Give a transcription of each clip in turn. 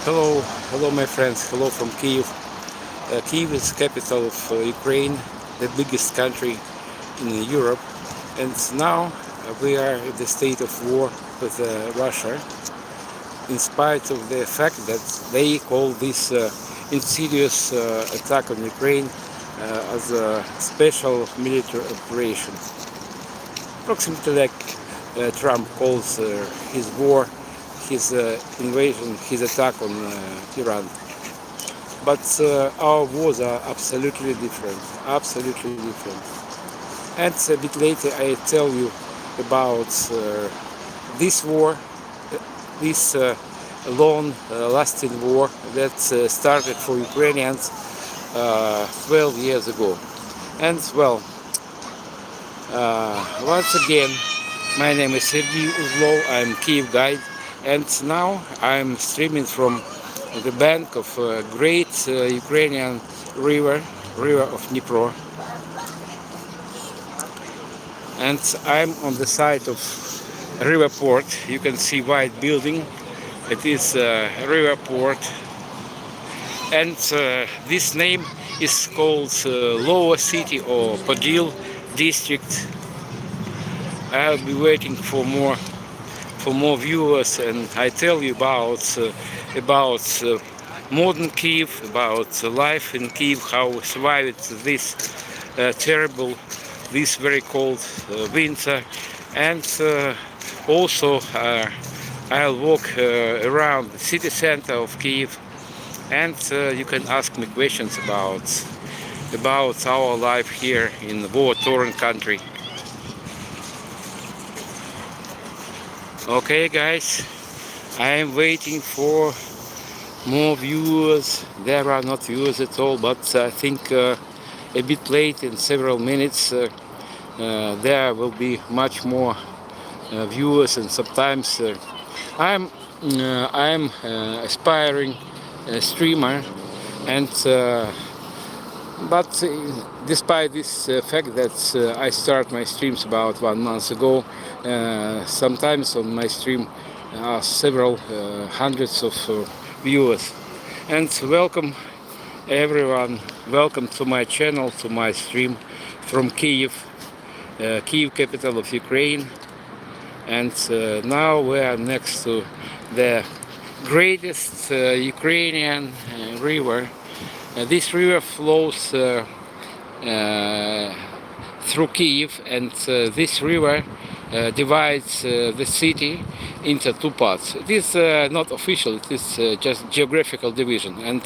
Hello my friends, hello from Kiev. Kiev is capital of Ukraine, the biggest country in Europe, and now we are in the state of war with Russia, in spite of the fact that they call this insidious attack on Ukraine as a special military operation. Approximately like Trump calls his war, his invasion, his attack on Iran. But our wars are absolutely different, absolutely different. And a bit later I tell you about this war, this long-lasting war that started for Ukrainians 12 years ago. And well, once again, my name is Sergei. I'm Kiev guide, and now I'm streaming from the bank of a great Ukrainian river of Dnipro, and I'm on the side of river port. You can see white building. It is river port, and this name is called Lower City or Podil district. I'll be waiting for more viewers, and I tell you about modern Kiev, about life in Kiev, how we survived this terrible, this very cold winter, and also I'll walk around the city center of Kiev, and you can ask me questions about our life here in the war-torn country. Okay guys, I am waiting for more viewers. There are not viewers at all, but I think a bit late, in several minutes, there will be much more viewers, and sometimes I'm aspiring streamer, and but despite this fact that I start my streams about 1 month ago, sometimes on my stream are several hundreds of viewers. And welcome everyone, welcome to my channel, to my stream from Kiev, Kiev, capital of Ukraine. And now we are next to the greatest Ukrainian river. This river flows through Kiev, and this river divides the city into two parts. It is not official, it is just geographical division. And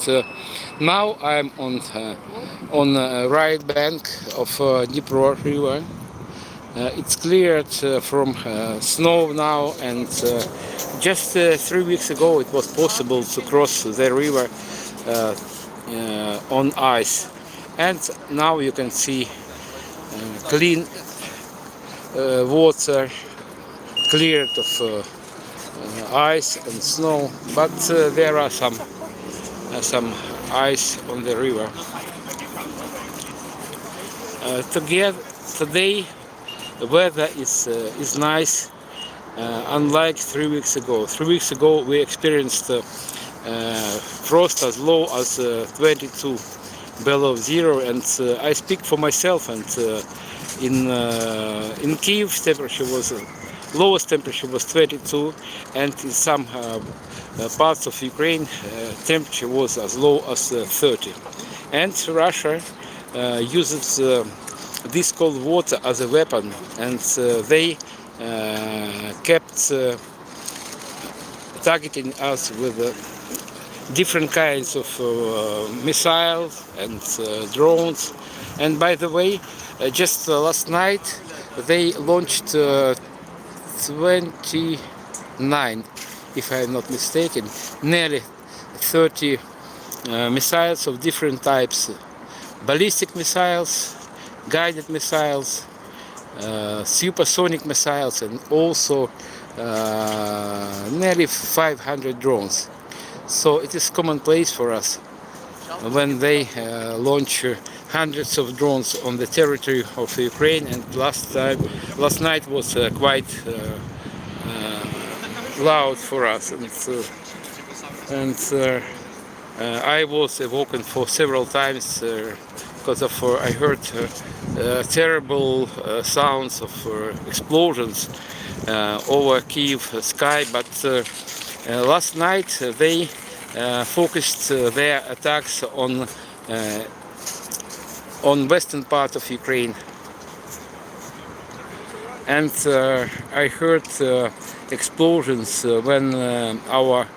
now I'm on the right bank of Dnipro River. It's cleared from snow now, and just 3 weeks ago it was possible to cross the river on ice, and now you can see clean water, cleared of ice and snow, but there are some ice on the river. Today the weather is nice, unlike 3 weeks ago. 3 weeks ago we experienced frost as low as 22 below zero, and I speak for myself. And in Kiev, temperature was lowest temperature was 22, and in some parts of Ukraine, temperature was as low as 30. And Russia uses this cold water as a weapon, and they kept targeting us with different kinds of missiles and drones. And by the way, just last night they launched 29, if I'm not mistaken, nearly 30 missiles of different types: ballistic missiles, guided missiles, supersonic missiles, and also nearly 500 drones. So it is commonplace for us when they launch hundreds of drones on the territory of Ukraine. And last night was quite loud for us. And and I was awoken for several times because of I heard terrible sounds of explosions over Kiev sky. But last night they focused their attacks on western part of Ukraine, and I heard explosions when our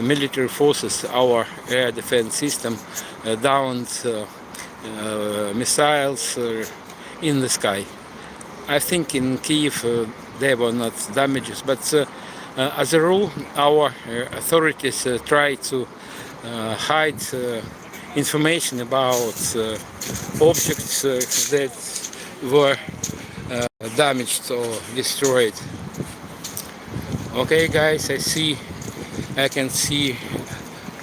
military forces, our air defense system, downed missiles in the sky. I think in Kiev there were not damages, but as a rule, our authorities try to hide information about objects that were damaged or destroyed. Okay, guys, I can see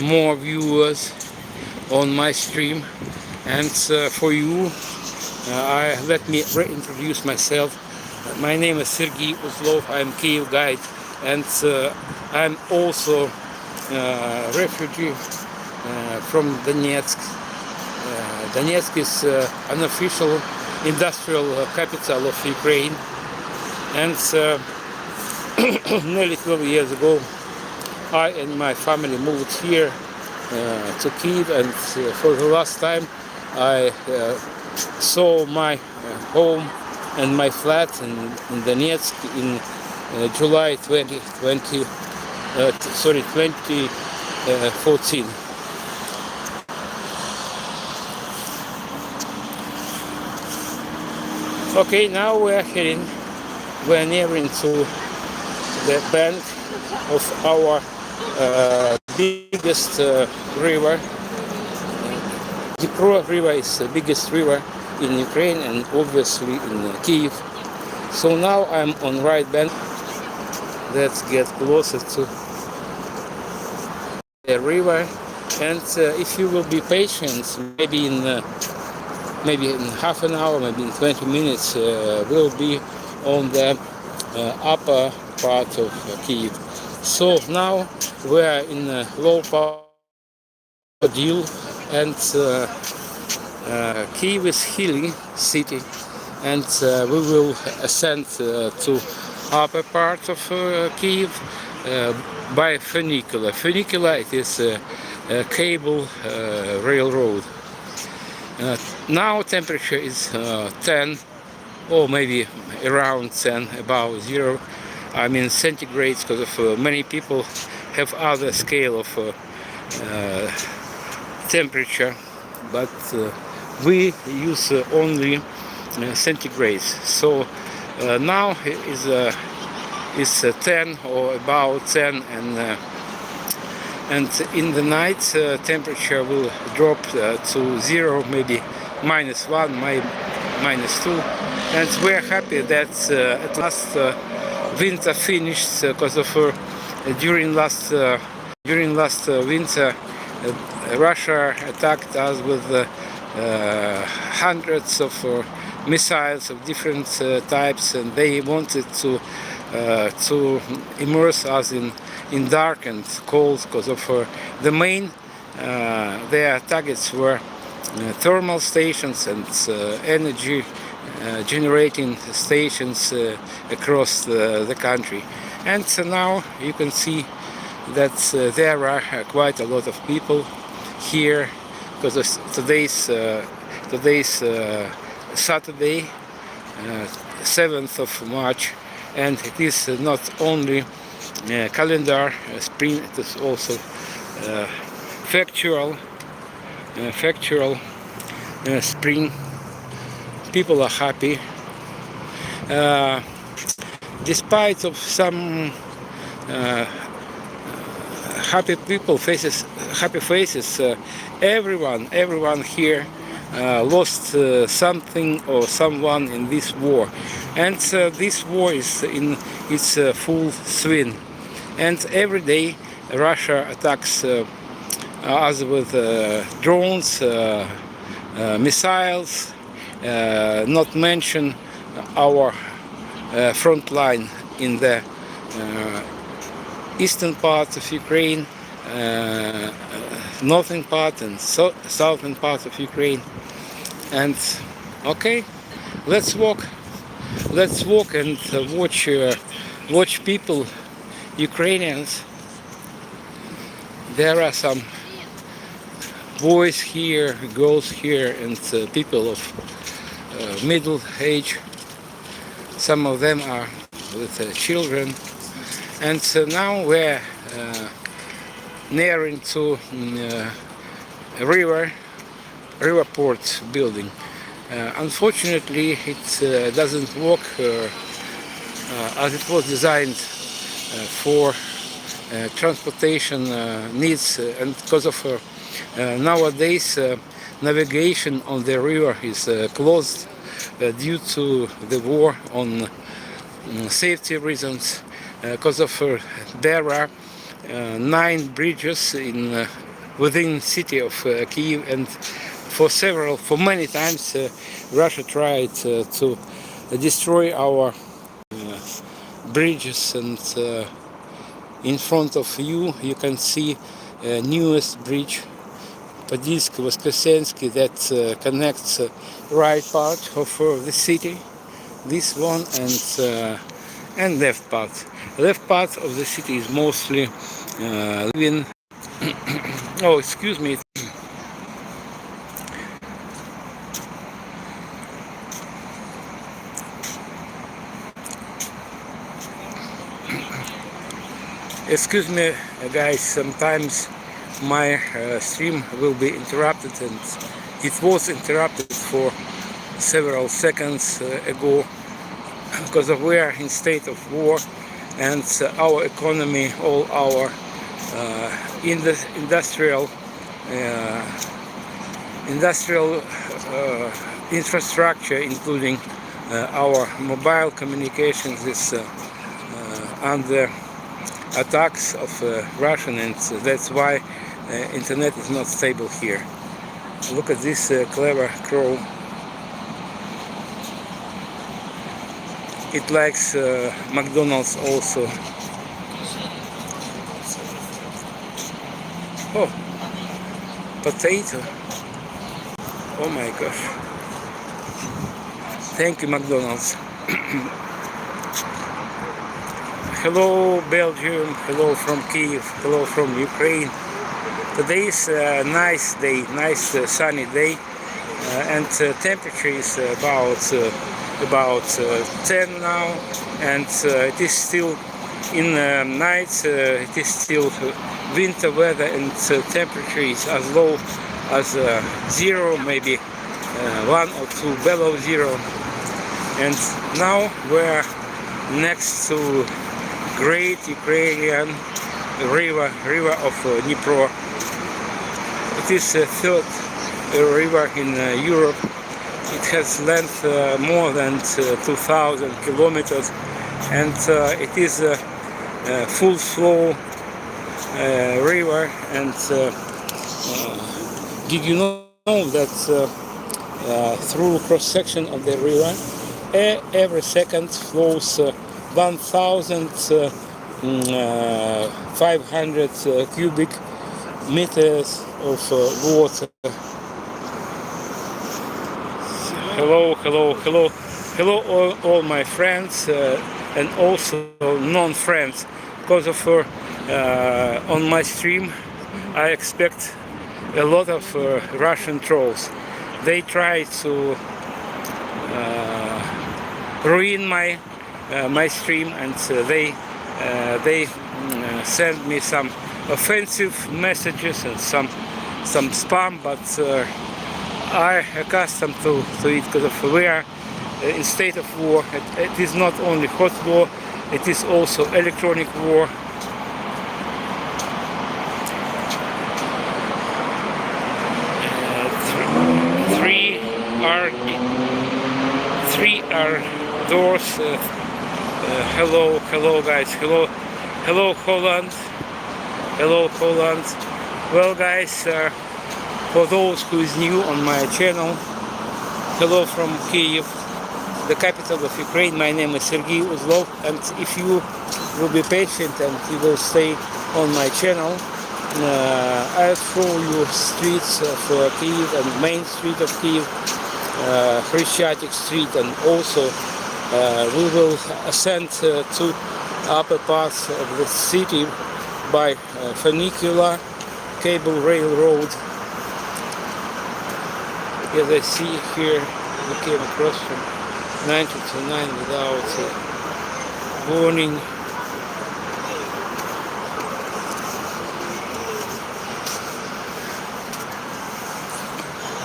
more viewers on my stream, and for you, let me reintroduce myself. My name is Sergei. I'm Kiev guide, and I'm also refugee from Donetsk. Donetsk is unofficial industrial capital of Ukraine, and nearly 12 years ago I and my family moved here to Kiev, and for the last time I saw my home and my flat in Donetsk in July 2014. Okay, now we're nearing to the bank of our biggest river. Dnipro River is the biggest river in Ukraine and obviously in Kiev. So now I'm on right bank. Let's get closer to the river, and if you will be patient, maybe in half an hour, maybe in 20 minutes, we'll be on the upper part of Kiev. So now we're in a low part of deal, and Kiev is hilly city, and we will ascend to upper part of Kiev by Funicular. Funicular, it is a cable railroad. Now temperature is 10, or maybe around 10, above zero. I mean centigrades, because of many people have other scale of temperature, but we use only centigrades. So now is 10 or about 10, and in the night temperature will drop to zero, maybe -1, -2, and we're happy that at last winter finished, because of during last winter Russia attacked us with hundreds of missiles of different types, and they wanted to immerse us in dark and cold, because of the main their targets were thermal stations and energy generating stations across the country. And now you can see that there are quite a lot of people here, because of today's Saturday, 7th of March, and it is not only calendar spring, it is also factual spring. People are happy, despite of some happy faces. Everyone here lost something or someone in this war, and this war is in its full swing, and every day Russia attacks us with drones, missiles, not mention our front line in the eastern part of Ukraine, northern part and southern part of Ukraine. And okay, let's walk. Let's walk and watch people, Ukrainians. There are some boys here, girls here, and people of middle age. Some of them are with children. And now we're nearing to a river port building. Unfortunately, it doesn't work as it was designed for transportation needs, and because of nowadays navigation on the river is closed due to the war on safety reasons. Because of there are 9 bridges in within city of Kiev, and for many times Russia tried to destroy our bridges. And in front of you can see newest bridge, Podilsk-Voskresensky, that connects right part of the city, this one, and left part. Left part of the city is mostly living. Oh, excuse me. Excuse me, guys. Sometimes my stream will be interrupted, and it was interrupted for several seconds ago because we are in state of war, and our economy, all our industrial infrastructure, including our mobile communications, is under attacks of Russian, and that's why internet is not stable here. Look at this clever crow. It likes McDonald's also. Oh, potato. Oh my gosh. Thank you, McDonald's. Hello, Belgium. Hello from Kiev. Hello from Ukraine. Today is a nice day, nice sunny day, and temperature is about 10 now, and it is still in night. It is still winter weather, and temperature is as low as 0, maybe 1 or 2 below 0. And now we're next to great Ukrainian river of Dnipro. It is the third river in Europe. It has length more than 2,000 kilometers, and it is a full flow river. And did you know that through cross section of the river every second flows 1,500 cubic meters of water. Hello, all my friends and also non-friends. Because of on my stream, I expect a lot of Russian trolls. They try to ruin my stream, and they send me some offensive messages and some spam, but I accustomed to it because of we are in state of war. It is not only hot war, it is also electronic war. Three are doors. Hello guys. Hello Holland. Hello Holland. Well guys, for those who is new on my channel, hello from Kiev, the capital of Ukraine. My name is Sergei, and if you will be patient and you will stay on my channel, I'll show you streets of Kiev and main street of Kiev, Hryshchatyk Street, and also we will ascend to upper parts of the city by Funicular cable railroad. As I see here, we came across from 1929 without warning.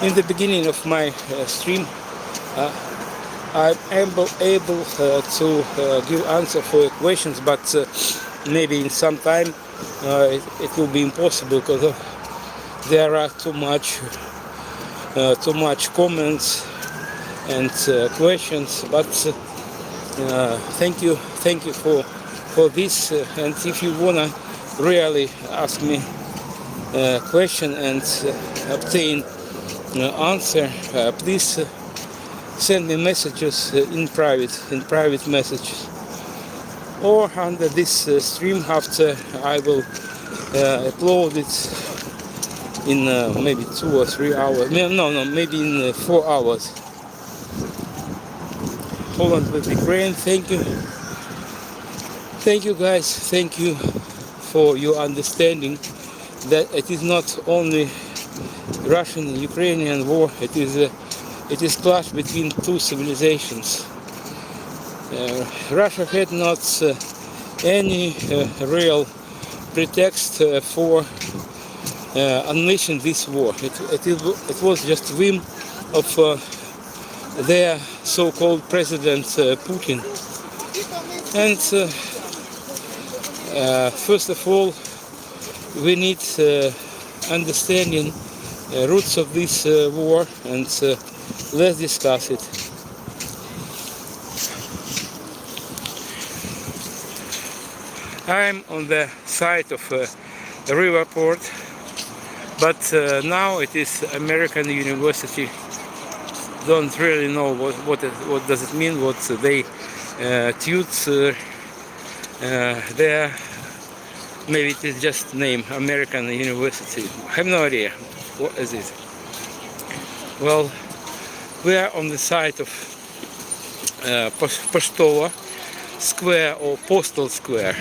In the beginning of my stream, I'm able to give answer for your questions, but maybe in some time it will be impossible because there are too much comments and questions. But thank you for this. And if you wanna really ask me a question and obtain answer, please send me messages in private messages, or under this stream after I will upload it in maybe 2 or 3 hours. No, maybe in 4 hours. Poland with Ukraine. Thank you guys. Thank you for your understanding that it is not only Russian-Ukrainian war, it is clash between two civilizations. Russia had not any real pretext for unleashing this war. It was just whim of their so-called President Putin. And first of all, we need understanding roots of this war, and let's discuss it. I'm on the side of a river port, but now it is American University. Don't really know what does it mean, what they tutor there. Maybe it is just name, American University. I have no idea. What is it? Well, we are on the side of Postowa Square or Postal Square.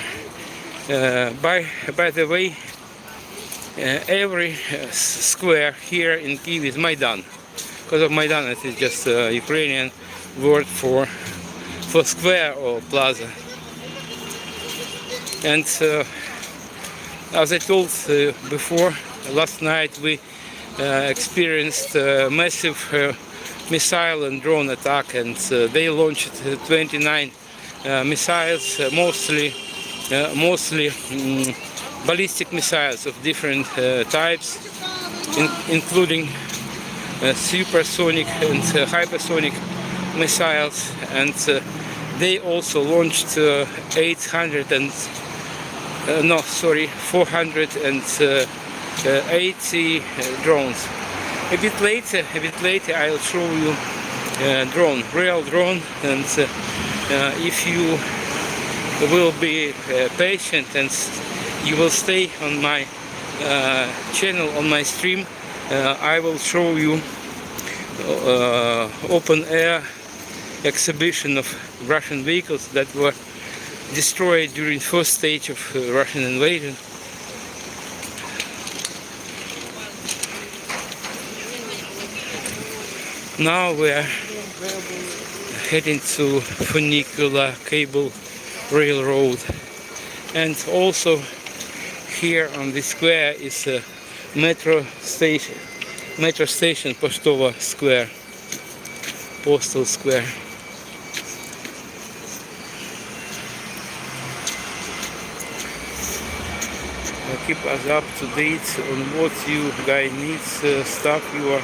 By the way, every square here in Kiev is Maidan. Because of Maidan, it is just a Ukrainian word for square or plaza. And as I told before, last night we experienced a massive missile and drone attack, and they launched 29 missiles, mostly ballistic missiles of different types, including supersonic and hypersonic missiles, and they also launched 480 drones. A bit later I'll show you real drone, and if you will be patient and you will stay on my channel, on my stream, I will show you open air exhibition of Russian vehicles that were destroyed during first stage of Russian invasion. Now we are heading to Funicular cable railroad, and also here on the square is a metro station Postowa Square, Postal Square. Keep us up to date on what you guys need, stuff you are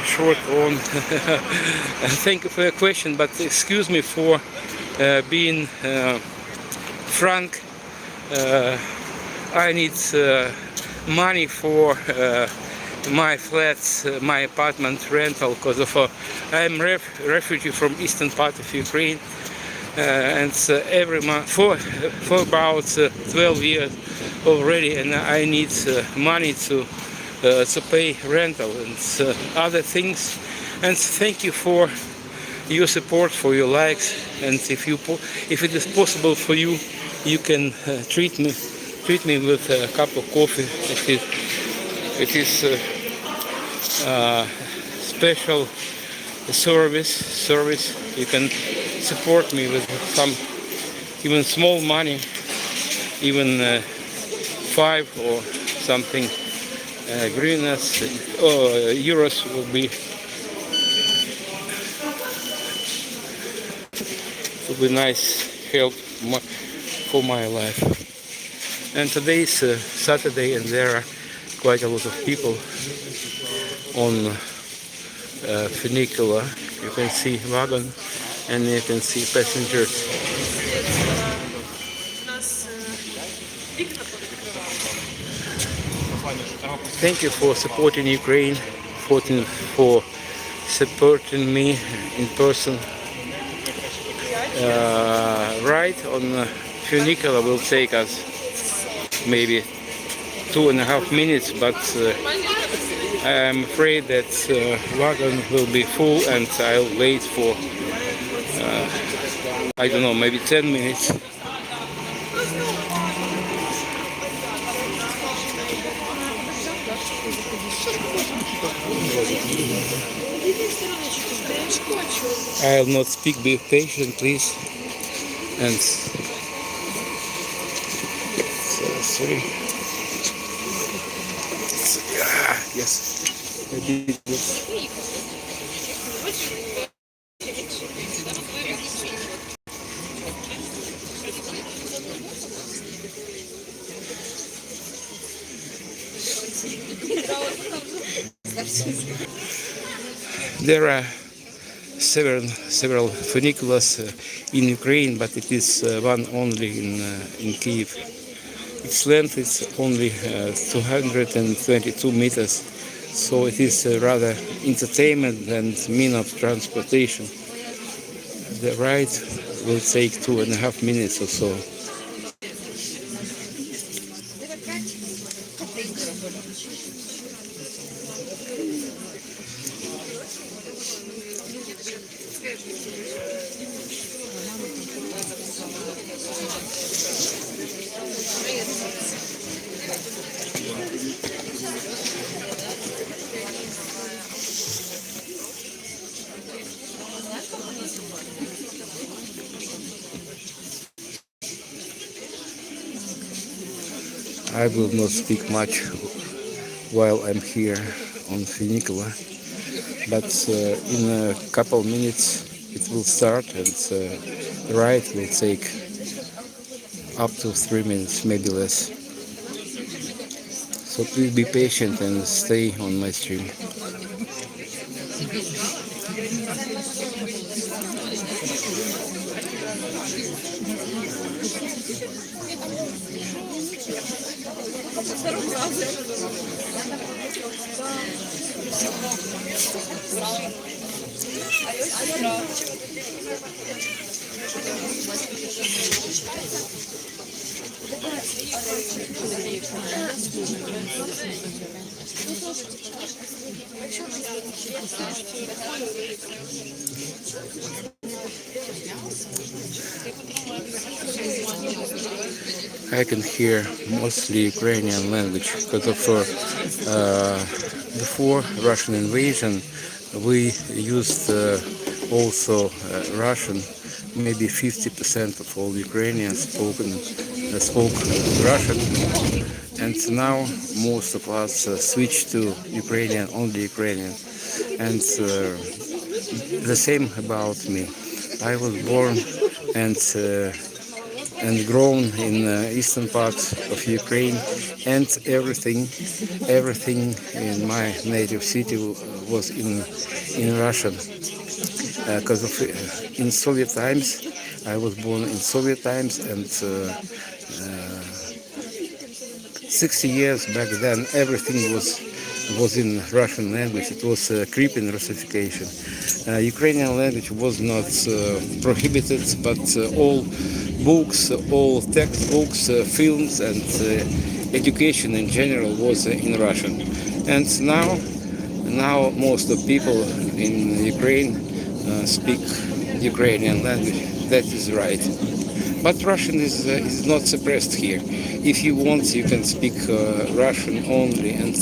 short on. Thank you for your question, but excuse me for being frank. I need money for my flats, my apartment rental, because of I am refugee from eastern part of Ukraine, and every month for about 12 years already, and I need money to pay rental and other things. And thank you for your support, for your likes, and if it is possible for you, you can treat me with a cup of coffee. It is special service. You can support me with some even small money, even 5 or something hryvnias or euros will be nice help for my life. And today is Saturday, and there are quite a lot of people on Funicular. You can see wagon and you can see passengers. Thank you for supporting Ukraine, for supporting me in person. Ride on Funicular will take us maybe 2.5 minutes, but I'm afraid that wagon will be full, and I'll wait for I don't know, maybe 10 minutes. I'll not speak, be patient, please. And sorry. Yes. Maybe this. There are several funiculars in Ukraine, but it is one only in Kiev. Its length is only 222 meters, so it is rather entertainment than mean of transportation. The ride will take 2.5 minutes or so. I will not speak much while I'm here on Funicular, but in a couple minutes it will start, and the ride will take up to 3 minutes, maybe less. So please be patient and stay on my stream. I can hear mostly Ukrainian language because of before Russian invasion we used also Russian. Maybe 50% of all Ukrainians spoke Russian, and now most of us switched to Ukrainian, only Ukrainian. And the same about me. I was born and grown in eastern part of Ukraine, and everything in my native city was in Russian. Because in Soviet times, I was born in Soviet times, and 60 years back then, everything was in Russian language. It was creeping Russification. Ukrainian language was not prohibited, but all books, all textbooks, films, and education in general was in Russian. And now most of people in Ukraine speak Ukrainian language. That is right. But Russian is not suppressed here. If you want, you can speak Russian only. And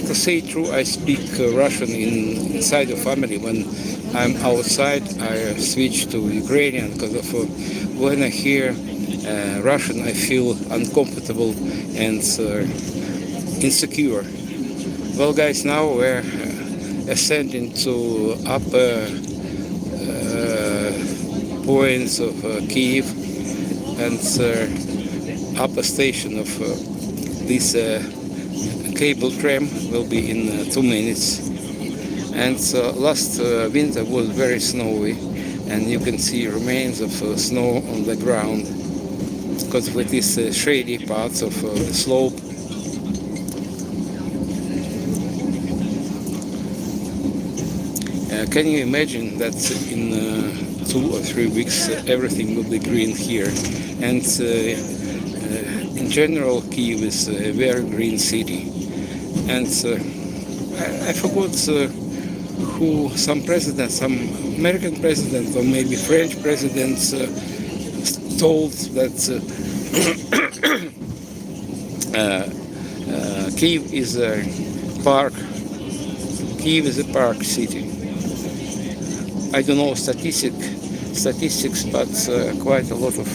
to say true, I speak Russian inside the family. When I'm outside, I switch to Ukrainian because of when I hear Russian, I feel uncomfortable and insecure. Well, guys, now we're ascending to upper points of Kiev, and upper station of this cable tram will be in 2 minutes. And last winter was very snowy, and you can see remains of snow on the ground because with these shady parts of the slope. Can you imagine that in 2 or 3 weeks everything will be green here? And in general, Kiev is a very green city. And I forgot who, some president, some American president, or maybe French president told that Kiev is a park. Kiev is a park city. I don't know statistics, but quite a lot of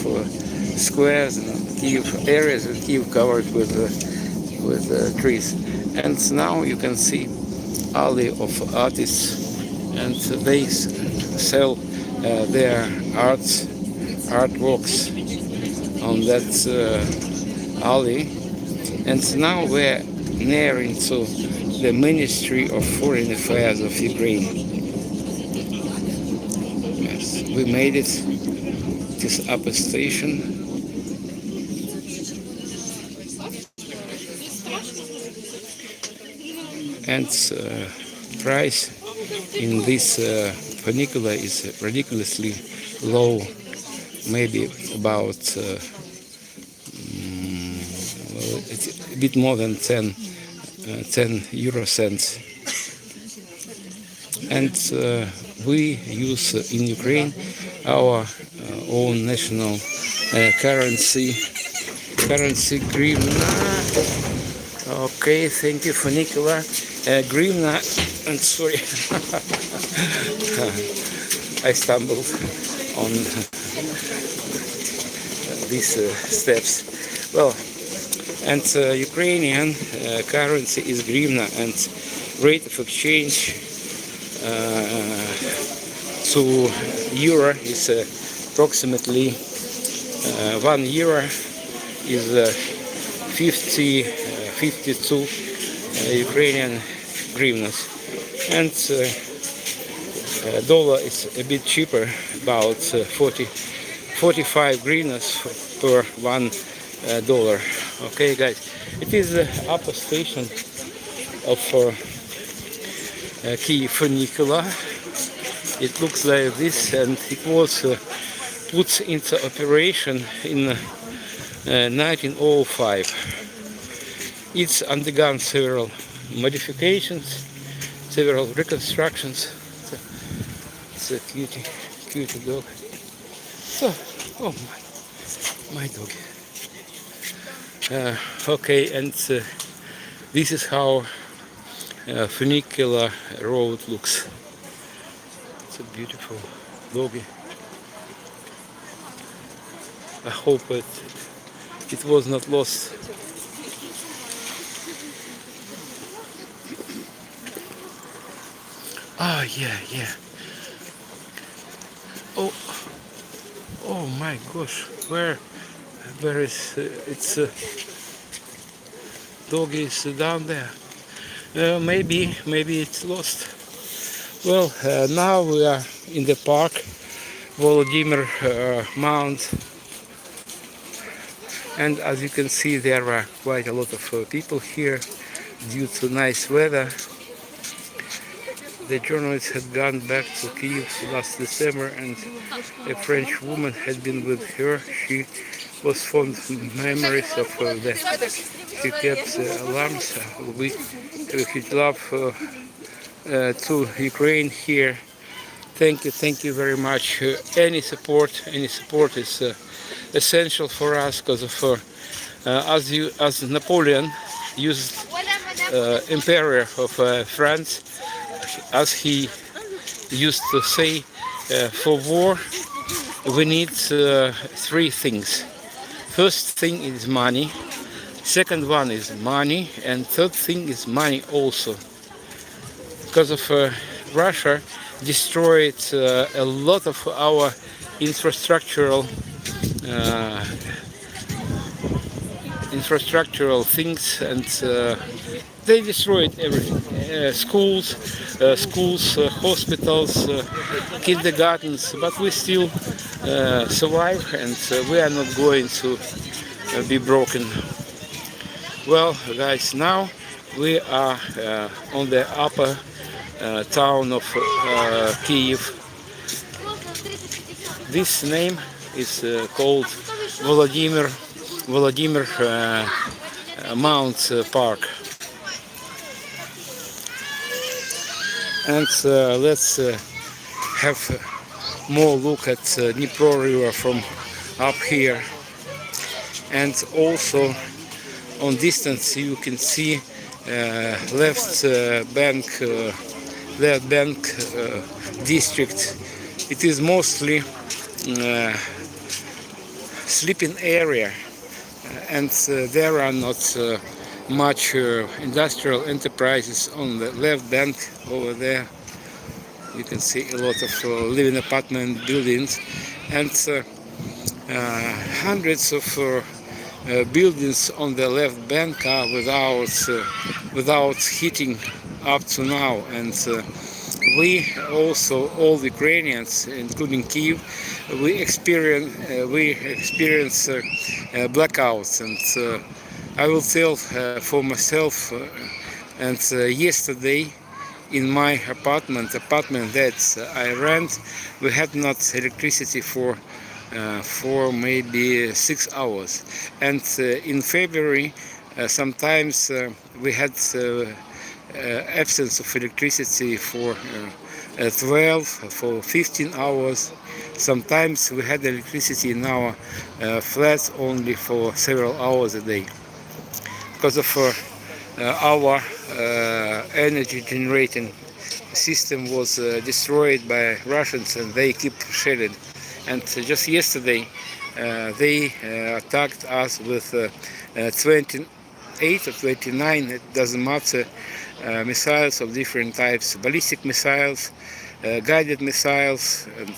squares and Kiev areas in Kiev covered with trees. And now you can see alley of artists, and they sell their artworks on that alley. And now we're nearing to the Ministry of Foreign Affairs of Ukraine. We made it, this upper station. And price in this funicular is ridiculously low, maybe about it's a bit more than 10 euro cents. And we use in Ukraine our own national currency hryvnia. Okay, thank you, Funicular. Hryvnia, and sorry, I stumbled on these steps. Well, and Ukrainian currency is hryvnia, and rate of exchange to euro is approximately 1 euro is 52 Ukrainian hryvnias, and dollar is a bit cheaper, about 45 hryvnias per $1. Okay, guys, it is the upper station of Kiev Funicular. It looks like this, and it was put into operation in 1905. It's undergone several modifications, several reconstructions. It's a cutie dog. So, oh my dog. Okay, and this is how Funicular road looks. It's a beautiful doggy. I hope it was not lost. Ah, yeah. Oh my gosh, where is it's doggy is down there. Maybe it's lost. Well, now we are in the park, Volodymyr Mount, And as you can see, there are quite a lot of people here due to nice weather. The journalist had gone back to Kiev last December, and a French woman had been with her. She was fond memories of the she kept alarms. We huge love to Ukraine here. Thank you very much. Any support is essential for us because of as Napoleon used emperor of France, as he used to say, for war we need three things. First thing is money, second one is money, and third thing is money also. Because of Russia destroyed a lot of our infrastructural things, and they destroyed everything. Schools, hospitals, kindergartens, but we still survive, and we are not going to be broken. Well, guys, now we are on the upper town of Kiev. This name is called Volodymyr Mount Park. And let's have more look at Dnipro River from up here. And also on distance you can see left bank district. It is mostly sleeping area, and there are not much industrial enterprises on the left bank over there. You can see a lot of living apartment buildings, and hundreds of buildings on the left bank are without heating up to now. And we also, all the Ukrainians, including Kiev, we experience blackouts. And I will tell for myself. And yesterday, in my apartment that I rent, we had not electricity for maybe 6 hours. And in February, sometimes we had absence of electricity for 12, for 15 hours. Sometimes we had electricity in our flats only for several hours a day. Because of our energy generating system was destroyed by Russians, and they keep shelling. And just yesterday they attacked us with 28 or 29, it doesn't matter, missiles of different types, ballistic missiles, guided missiles, and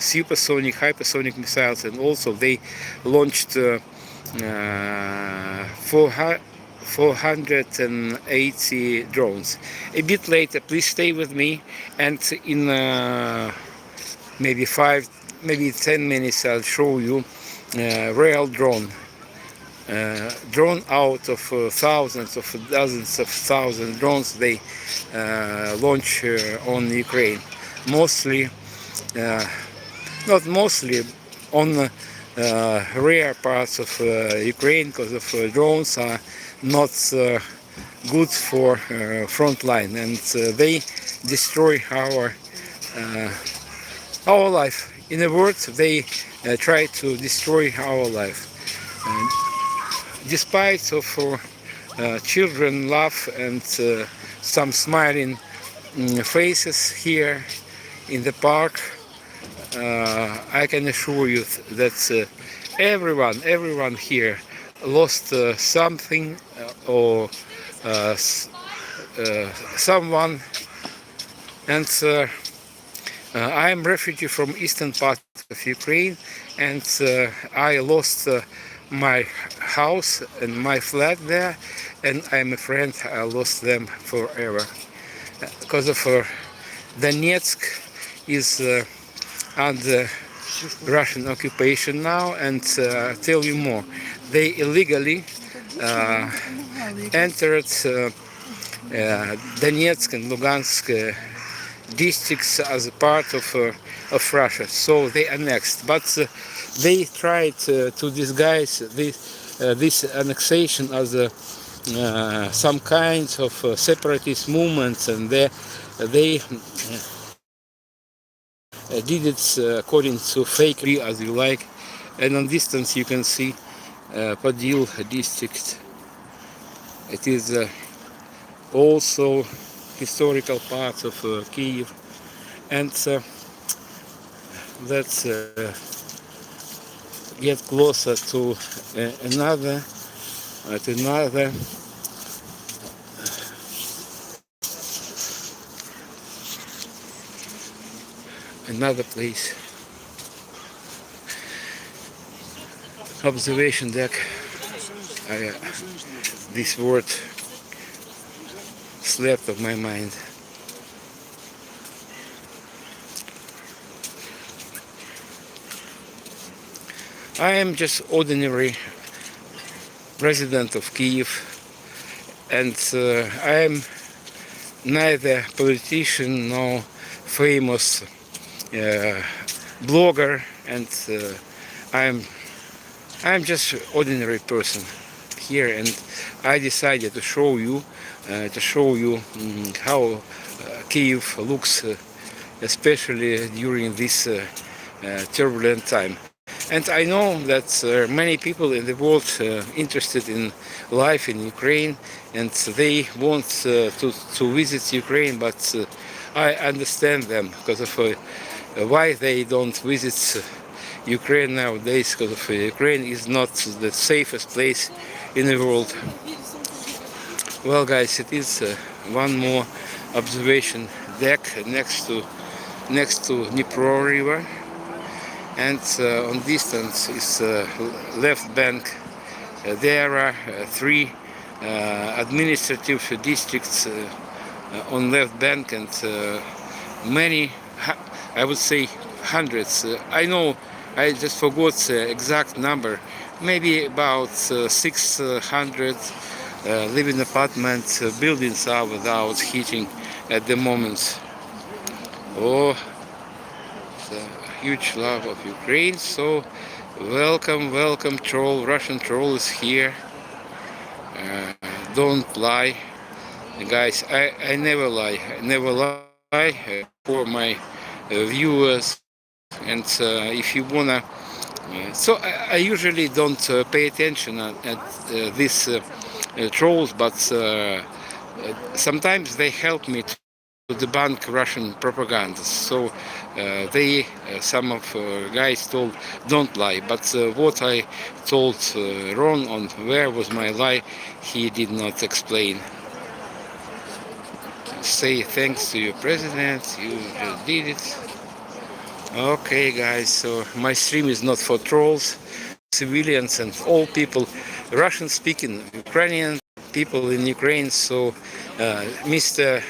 supersonic, hypersonic missiles, and also they launched 480 drones. A bit later, please stay with me, and in maybe 10 minutes I'll show you real drone out of thousands of dozens of thousands drones they launch on Ukraine. Mostly, not mostly, on rare parts of Ukraine, because of drones are not good for front line, and they destroy our life. In a word, they try to destroy our life. Despite of children laugh and some smiling faces here in the park, I can assure you that everyone here lost something or someone. And I am refugee from eastern part of Ukraine, and I lost my house and my flat there, and I'm afraid I lost them forever. Because of Donetsk is under Russian occupation now, and I'll tell you more. they illegally entered Donetsk and Lugansk districts as a part of Russia. So they annexed, but they tried to disguise this annexation as some kinds of separatist movements, and they did it according to fake as you like. And on distance you can see Podil district. It is also historical part of Kiev, and let's get closer to another place. Observation deck. This word slept of my mind. I am just ordinary resident of Kiev, and I am neither politician nor famous blogger, and I'm just ordinary person here, and I decided to show you how Kiev looks, especially during this turbulent time. And I know that many people in the world interested in life in Ukraine, and they want to visit Ukraine, but I understand them because of why they don't visit Ukraine nowadays, because of Ukraine is not the safest place in the world. Well, guys, it is one more observation deck next to Dnipro River, and on distance is left bank. There are three administrative districts on left bank, and many, I would say hundreds. I know I just forgot the exact number. Maybe about 600 living apartment buildings are without heating at the moment. Oh, the huge love of Ukraine. So welcome troll. Russian troll is here. Don't lie, guys. I never lie. For my viewers. And if you wanna, so I usually don't pay attention at these trolls, but sometimes they help me to debunk Russian propaganda. So some of guys told don't lie, but what I told wrong on where was my lie, he did not explain. Say thanks to your president, you just did it. Okay, guys, so my stream is not for trolls, civilians and all people, Russian speaking, Ukrainian people in Ukraine. So Mr.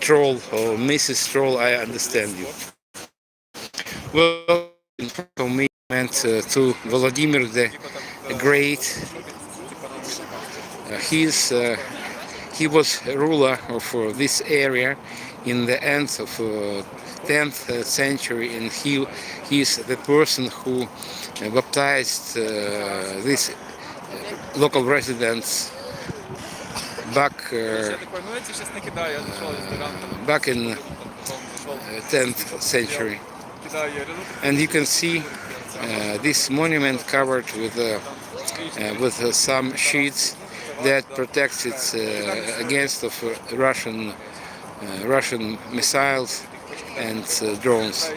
Troll or Mrs. Troll, I understand you. Well, for me went to Vladimir the Great. He was a ruler of this area in the end of 10th century, and he is the person who baptized these local residents back in 10th century. And you can see this monument covered with some sheets that protects it against of Russian missiles and drones.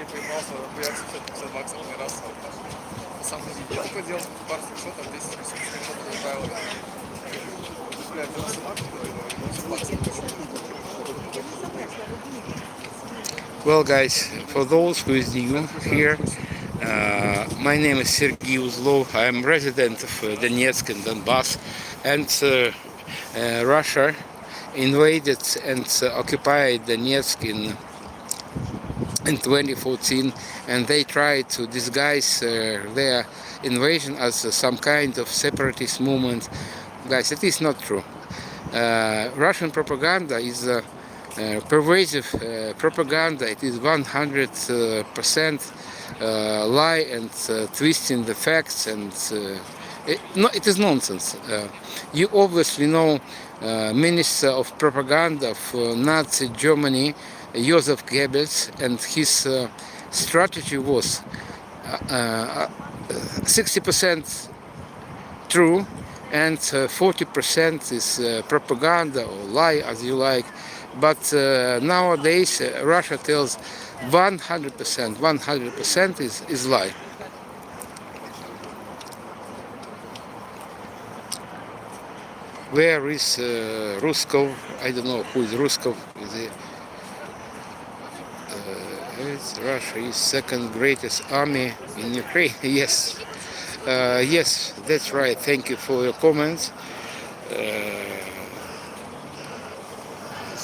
Well, guys, for those who is new here, my name is Sergei. I am resident of Donetsk and Donbass, and Russia invaded and occupied Donetsk in in 2014, and they tried to disguise their invasion as some kind of separatist movement. Guys, it is not true. Russian propaganda is pervasive propaganda. It is 100% lie and twisting the facts, and it is nonsense. You obviously know Minister of Propaganda of Nazi Germany, Joseph Goebbels, and his strategy was 60% true and 40% is propaganda or lie, as you like. But nowadays Russia tells 100% is lie. Where is Ruskov? I don't know who is Ruskov. It's Russia is second greatest army in Ukraine. Yes, yes, that's right. Thank you for your comments.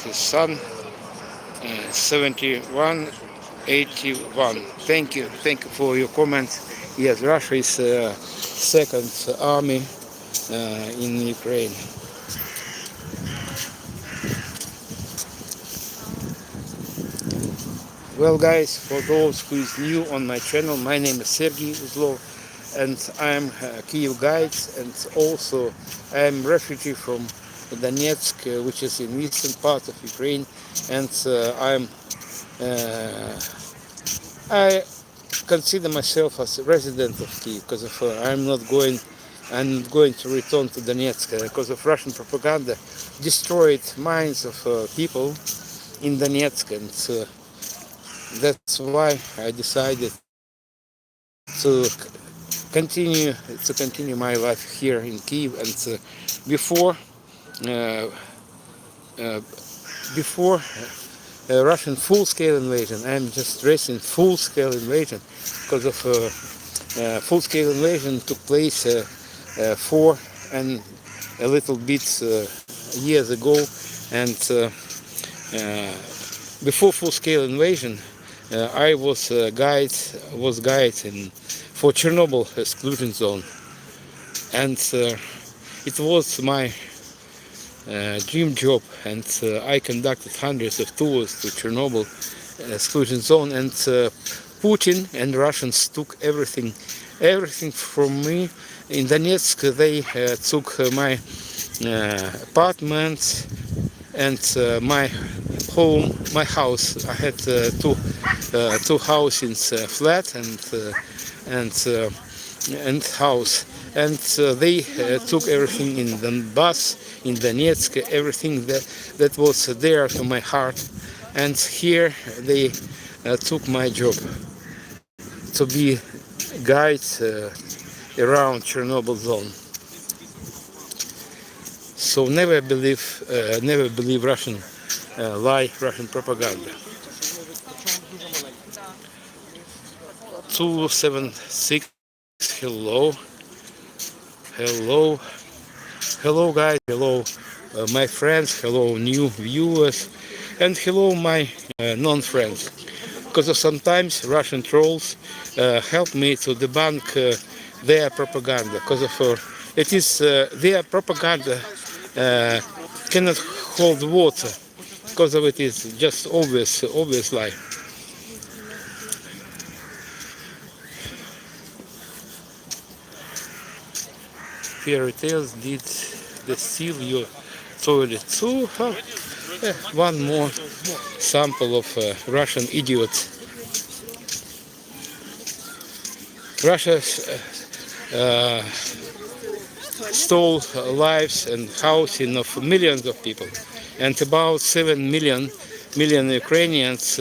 The sun 7181. Thank you for your comments. Yes, Russia is second army in Ukraine. Well, guys, for those who is new on my channel, my name is Sergei, and I am a Kiev guide, and also I am refugee from Donetsk, which is in eastern part of Ukraine, and I consider myself as a resident of Kiev because of I'm not going to return to Donetsk because of Russian propaganda destroyed minds of people in Donetsk, and that's why I decided to continue my life here in Kiev. And before Russian full-scale invasion, I'm just stressing full-scale invasion because of full-scale invasion took place 4 and a little bit years ago, and before full-scale invasion I was guide for Chernobyl exclusion zone, and it was my dream job, and I conducted hundreds of tours to Chernobyl exclusion zone, and Putin and Russians took everything from me. In Donetsk they took my apartments and my home, my house. I had two houses, flat and house, and they took everything in Donbass, in Donetsk, everything that was dear to my heart, and here they took my job to be guide around Chernobyl zone. So never believe Russian lie, Russian propaganda. 276. Hello guys, hello my friends, hello new viewers, and hello my non-friends, because sometimes Russian trolls help me to debunk their propaganda, because of it is their propaganda cannot hold water, because of it is just obvious lie. Fairy tales did they steal your toilet? So one more sample of Russian idiots. Russia stole lives and housing of millions of people, and about 7 million Ukrainians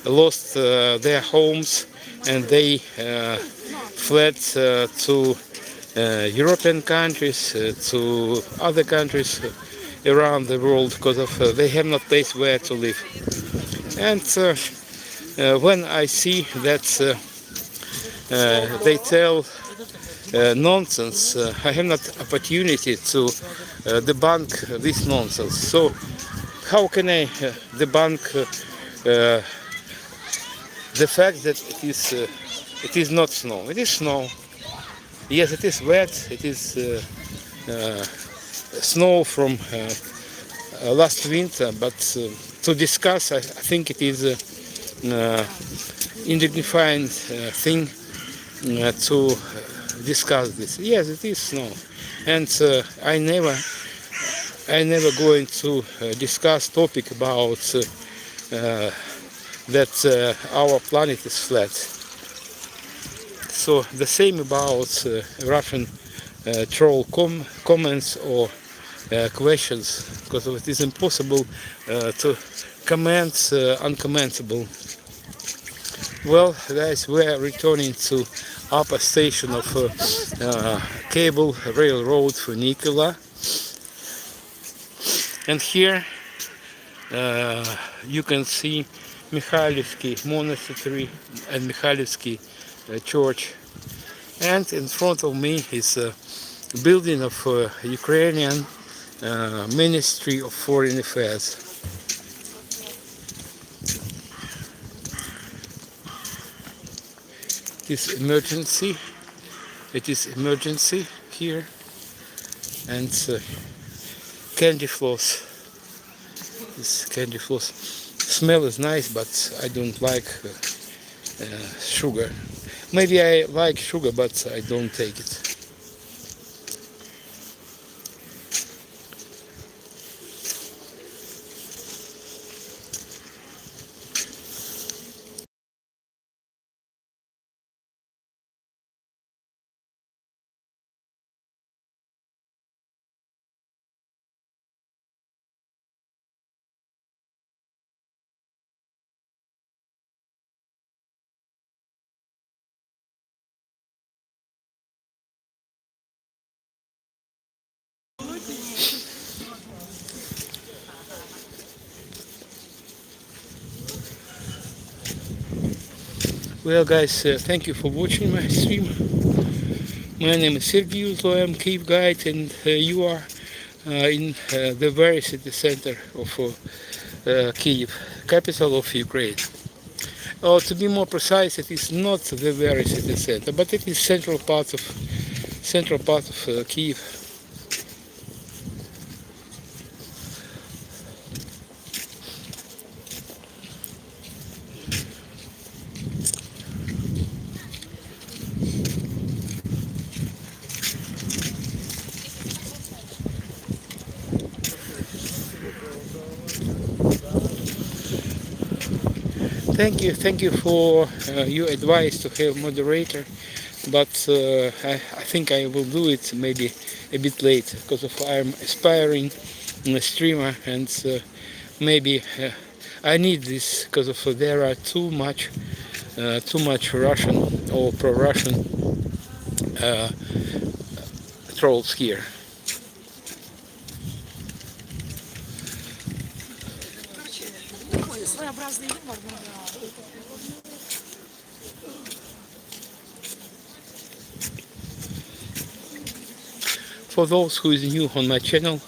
lost their homes, and they fled to European countries, to other countries around the world, because of they have no place where to live. And when I see that they tell nonsense, I have not opportunity to debunk this nonsense. So how can I debunk the fact that it is not snow. It is snow. Yes, it is wet. It is snow from last winter, but to discuss, I think it is indignified thing to discuss this. Yes, it is snow, and I never going to discuss topic about that our planet is flat. So the same about Russian troll comments or questions, because it is impossible to comment uncommentable. Well, guys, we are returning to upper station of cable railroad Funicular, and here you can see Mikhailivsky Monastery and Mikhailivsky Church, and in front of me is a building of Ukrainian Ministry of Foreign Affairs. It is emergency here, and candy floss. This candy floss smell is nice, but I don't like sugar. Maybe I like sugar, but I don't take it. Well, guys, thank you for watching my stream. My name is Sergei, I am Kiev guide, and you are in the very city center of Kiev, capital of Ukraine. To be more precise, it is not the very city center, but it is central part of Kiev. Thank you for your advice to have moderator, but I think I will do it maybe a bit late, because I'm aspiring streamer, and maybe I need this because there are too much Russian or pro-Russian trolls here. For those who is new on my channel,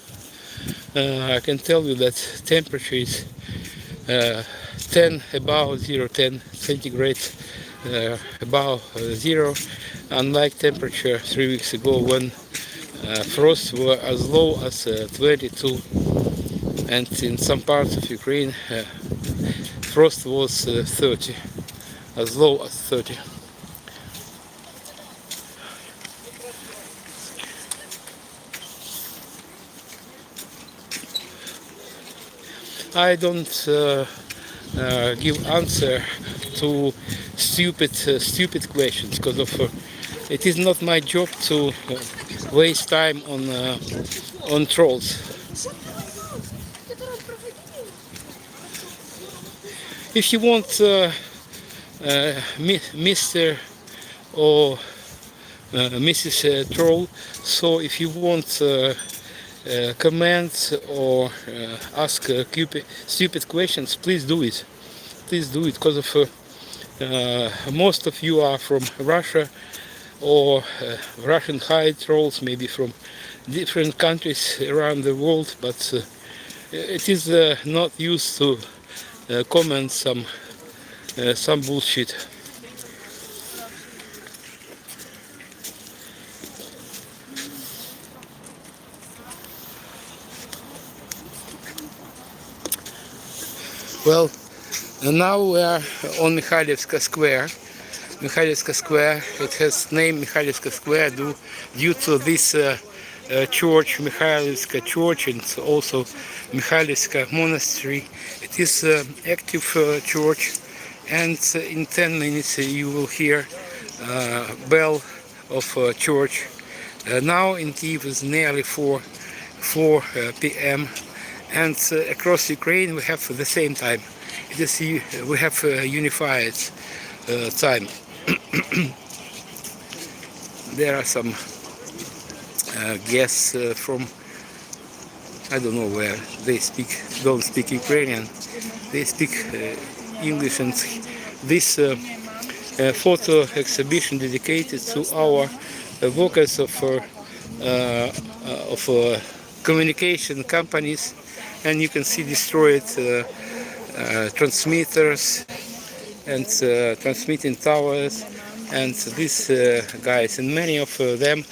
I can tell you that temperature is 10 above 10 centigrade above zero, unlike temperature 3 weeks ago when frosts were as low as 22, and in some parts of Ukraine frost was 30, as low as 30. I don't give answer to stupid questions, because it is not my job to waste time on trolls. If you want Mr. or Mrs. Troll, so if you want comment or ask stupid questions, please do it. Because most of you are from Russia, or Russian high trolls, maybe from different countries around the world, but it is not used to comment some some bullshit. Well, now we are on Mikhailivska Square. Mikhailivska Square, it has name Mikhailivska Square due to this church, Mikhailivska Church, and also Mikhailivska Monastery. It is active church, and in 10 minutes you will hear bell of church. Now in Kiev is nearly 4 p.m. and across Ukraine we have the same time. It is we have unified time. There are some guests from I don't know where. They don't speak Ukrainian. They speak English, and this photo exhibition dedicated to our workers of communication companies, and you can see destroyed transmitters and transmitting towers, and these guys, and many of them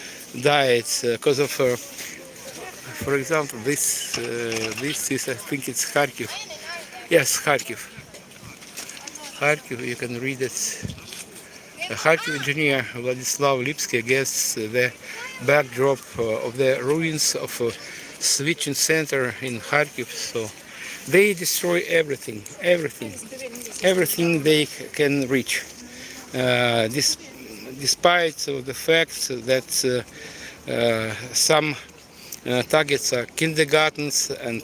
died because of for example this is, I think it's Kharkiv. Yes, Kharkiv, you can read it. A Kharkiv engineer Vladislav Lipsky against the backdrop of the ruins of a switching center in Kharkiv. So they destroy everything they can reach. Despite the fact that some targets are kindergartens and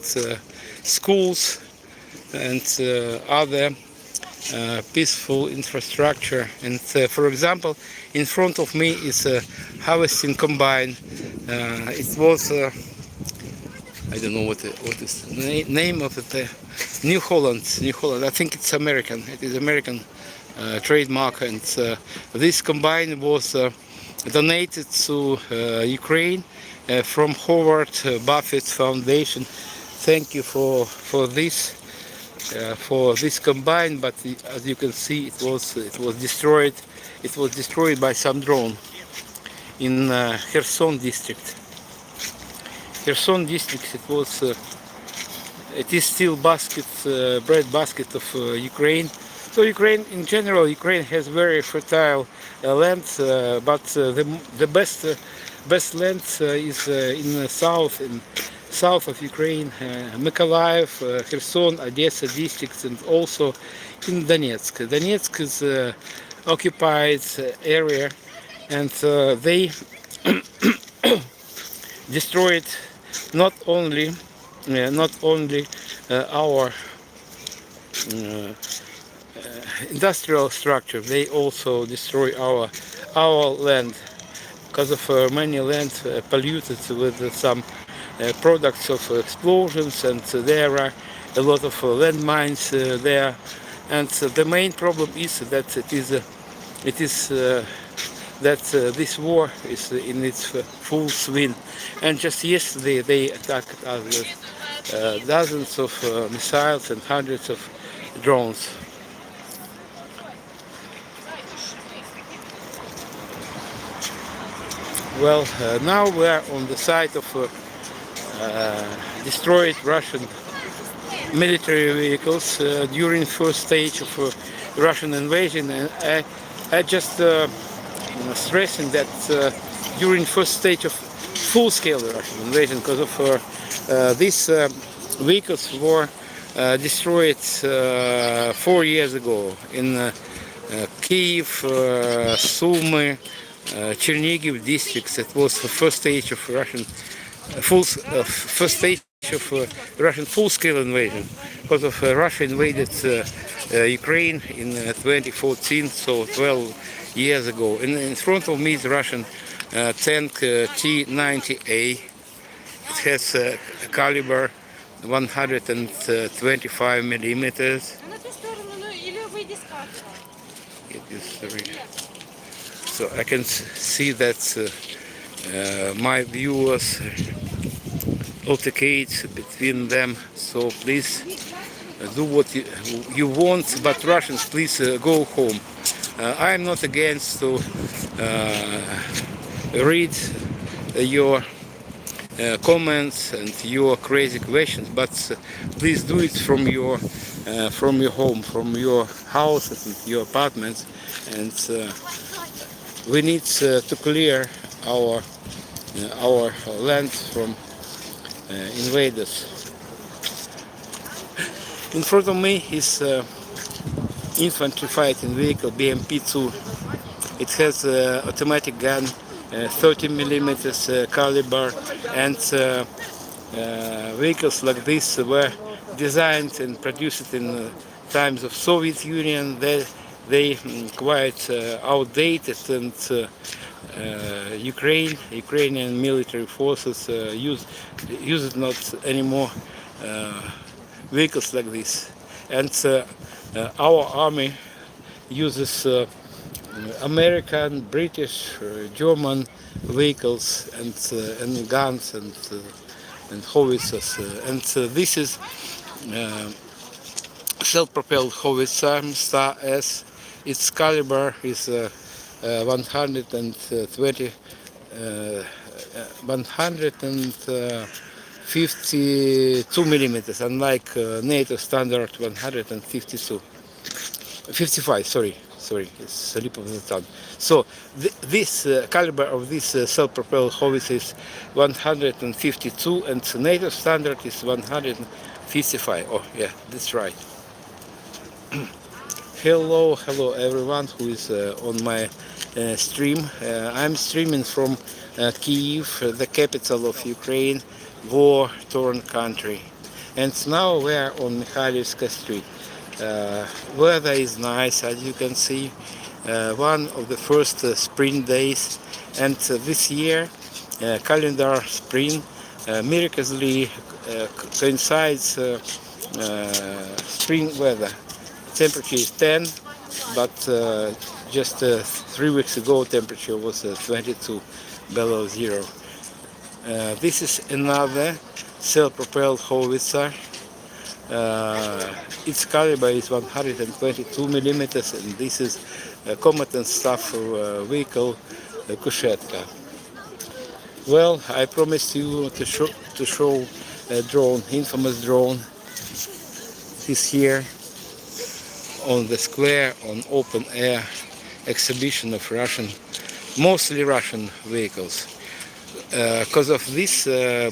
schools and other peaceful infrastructure. And for example, in front of me is a harvesting combine. It was I don't know what is the name of it. New Holland. I think it's American. It is American trademark, and this combine was donated to Ukraine from Howard Buffett Foundation. Thank you for this combine. But as you can see, it was destroyed. It was destroyed by some drone in Kherson district. Kherson district. It is still bread basket of Ukraine. So Ukraine, in general, Ukraine has very fertile land, but the best land is in the south of Ukraine, Mykolaiv, Kherson, Odessa districts, and also in Donetsk. Donetsk is occupied area, and they destroyed not only our industrial structure, they also destroy our land, because of many land polluted with some products of explosions, and there are a lot of landmines there. And the main problem is that this war is in its full swing. And just yesterday they attacked us with dozens of missiles and hundreds of drones. Well, now we are on the site of destroyed Russian military vehicles during first stage of Russian invasion. And I just stressing that during first stage of full-scale Russian invasion, because of these vehicles were destroyed 4 years ago in Kiev, Sumy, Chernigiv districts. It was the first stage of Russian full-scale invasion, because of Russia invaded Ukraine in 2014, so 12 years ago. And in front of me is Russian tank T-90A. It has a caliber 125 millimeters. So I can see that my viewers alternate between them. So please do what you want, but Russians, please go home. I am not against to read your comments and your crazy questions, but please do it from your home, from your houses and your apartments, and we need to clear our land from invaders. In front of me is infantry fighting vehicle BMP-2. It has automatic gun, 30 millimeters caliber, and vehicles like this were designed and produced in times of Soviet Union. They quite outdated, and Ukrainian military forces use it not anymore vehicles like this. And our army uses American, British, German vehicles and guns and howitzers. And this is self-propelled howitzer Star S. Its caliber is 152 millimeters, unlike NATO standard 55. Sorry, it's slip of the tongue. So this caliber of this self-propelled howitzer is 152, and NATO standard is 155. Oh yeah, that's right. Hello everyone who is on my stream. I'm streaming from Kiev, the capital of Ukraine, war-torn country. And now we are on Mikhailivska Street. Weather is nice, as you can see. One of the first spring days, and this year calendar spring miraculously coincides spring weather. Temperature is 10, but just 3 weeks ago temperature was 22 below zero. This is another self-propelled howitzer. Its caliber is 122 millimeters, and this is a combatant staff vehicle, Kushetka. Well, I promised you to show a drone, infamous drone. Is here on the square, on open air exhibition of mostly Russian vehicles. Because of this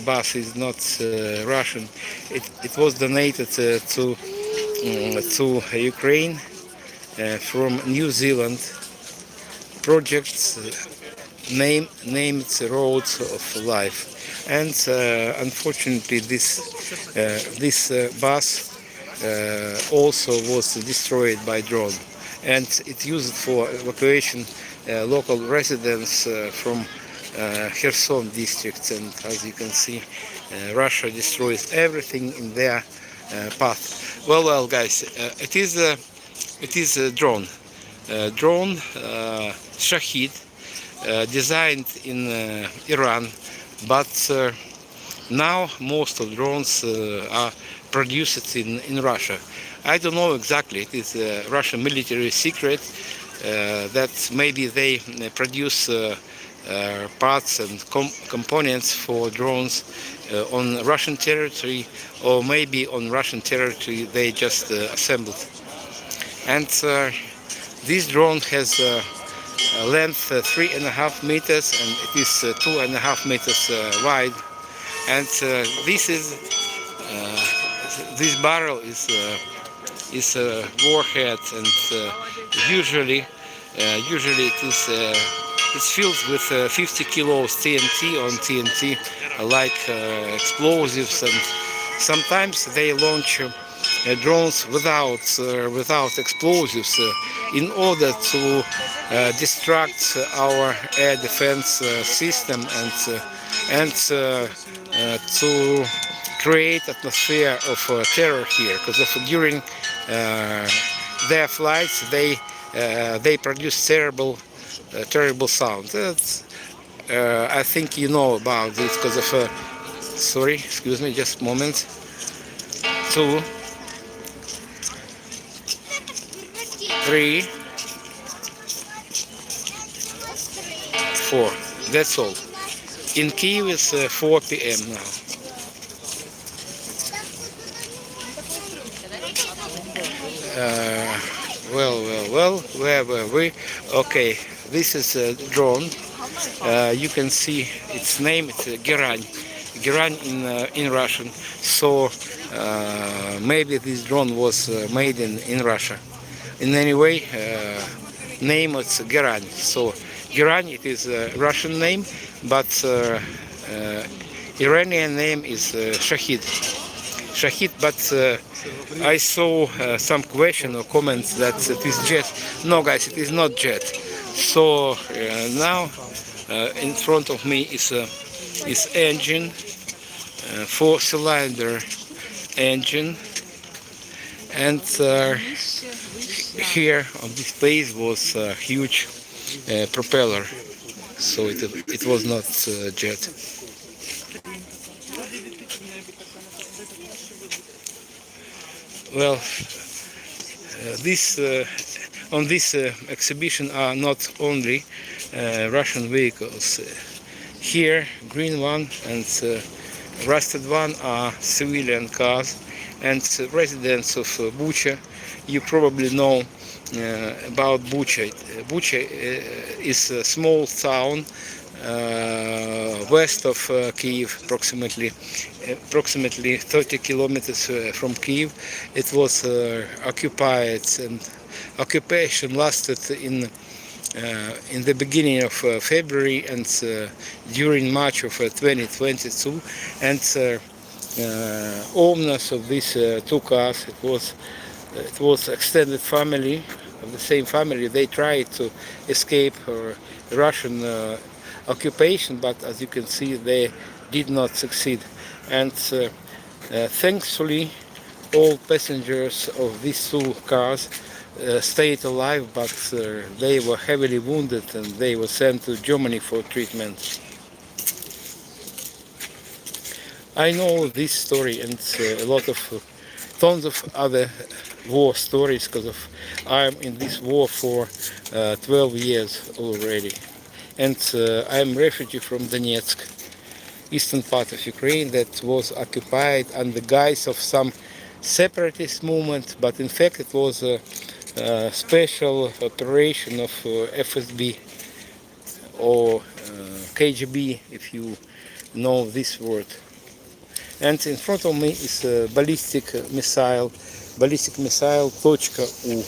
bus is not Russian, it was donated to Ukraine from New Zealand. Projects named Roads of Life, and unfortunately this bus also was destroyed by drone, and it used for evacuation local residents from Kherson district. And as you can see, Russia destroys everything in their path. Well guys, it is a drone Shahid, designed in Iran, but now most of drones are produced in Russia. I don't know exactly, it is a Russian military secret that maybe they produce parts and components for drones on Russian territory, or maybe on Russian territory they just assembled. And this drone has a length 3.5 meters, and it is 2.5 meters wide. And this barrel is a warhead, and usually it's filled with 50 kilos TNT on TNT, like explosives, and sometimes they launch drones without explosives in order to distract our air defense system and to create atmosphere of terror here, because during their flights they produce terrible sound. I think you know about this because of sorry, excuse me, just a moment. So 3, 4. That's all. In Kiev it's 4 p.m. now. Well, where were we? Okay, this is a drone. You can see its name, it's Gerань. Gerань in Russian. So maybe this drone was made in Russia. In any way, name it's Gerань. So Gerань, it is a Russian name, but Iranian name is Shahid. But I saw some question or comments that it is jet. No, guys, it is not jet. So now in front of me is engine, 4-cylinder engine, and here on this place was a huge propeller. So it was not jet. Well, on this exhibition are not only Russian vehicles. Here, green one and rusted one are civilian cars, and residents of Bucha. You probably know about Bucha. Bucha is a small town west of Kiev, approximately 30 kilometers from Kiev. It was occupied, and occupation lasted in the beginning of February and during March of 2022. And owners of these two cars, it was extended family of the same family. They tried to escape Russian occupation, but as you can see, they did not succeed. And thankfully, all passengers of these two cars stayed alive, but they were heavily wounded and they were sent to Germany for treatment. I know this story and a lot of tons of other war stories, because I'm in this war for 12 years already. And I'm a refugee from Donetsk, eastern part of Ukraine, that was occupied under the guise of some separatist movement, but in fact it was a special operation of FSB or KGB, if you know this word. And in front of me is a ballistic missile .U.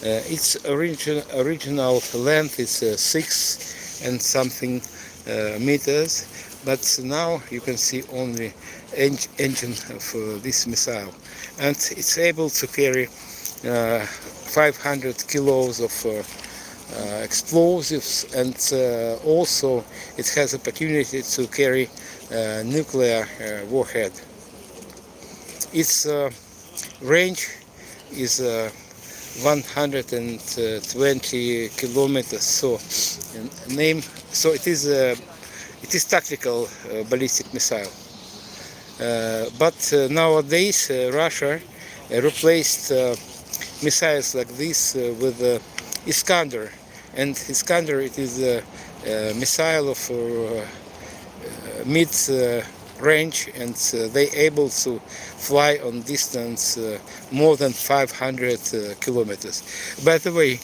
Its original length is 6 and something meters, but now you can see only engine of this missile, and it's able to carry 500 kilos of explosives, and also it has opportunity to carry nuclear warhead. Its range is 120 kilometers. So it is tactical ballistic missile. But nowadays Russia replaced missiles like this with Iskander, and Iskander, it is a missile of mid range, and they able to fly on distance more than 500 kilometers. By the way,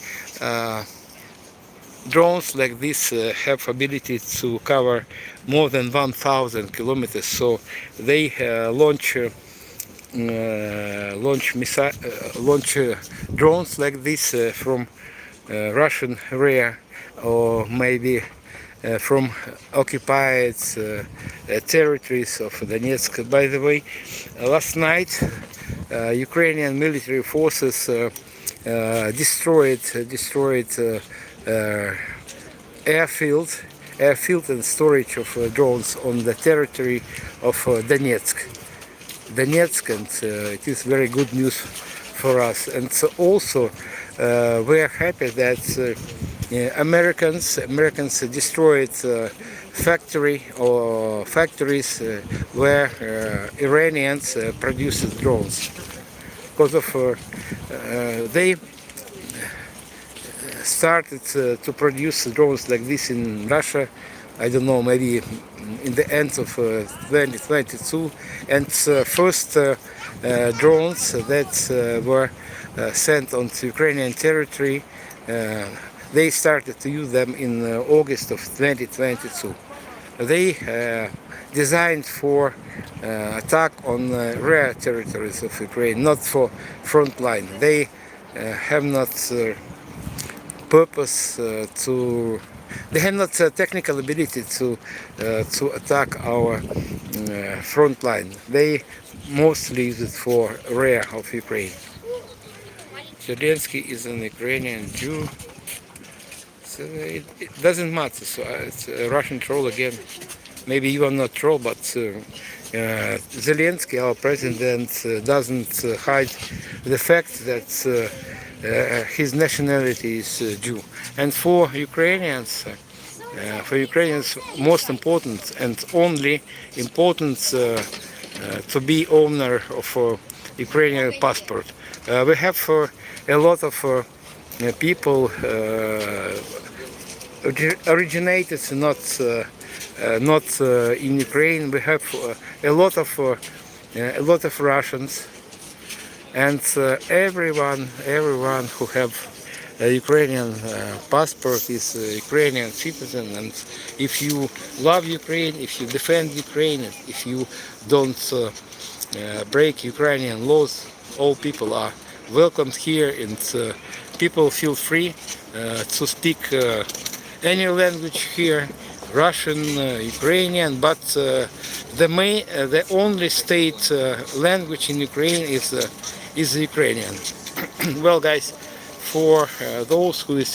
drones like this have ability to cover more than 1,000 kilometers, so they launch drones like this from Russian area, or maybe from occupied territories of Donetsk. By the way, last night Ukrainian military forces destroyed airfield and storage of drones on the territory of Donetsk, and it is very good news for us. And so also we are happy that Americans destroyed factories where Iranians produced drones, because of they started to produce drones like this in Russia, I don't know, maybe in the end of 2022. And first drones that were sent onto Ukrainian territory, they started to use them in August of 2022. They designed for attack on rare territories of Ukraine, not for front line. They have not purpose to. They have not technical ability to attack our front line. They mostly use it for rear of Ukraine. Zelensky is an Ukrainian Jew. So it doesn't matter. So it's a Russian troll again. Maybe you are not troll, but Zelensky, our president, doesn't hide the fact that his nationality is Jew. And for Ukrainians, most important and only important to be owner of a Ukrainian passport. We have a lot of people originated not in Ukraine. We have a lot of Russians, and everyone who have a Ukrainian passport is a Ukrainian citizen. And if you love Ukraine, if you defend Ukraine, if you don't break Ukrainian laws, all people are welcomed here, and people feel free to speak any language here, Russian, Ukrainian, but the only state language in Ukraine is Ukrainian. Well, guys, for those who is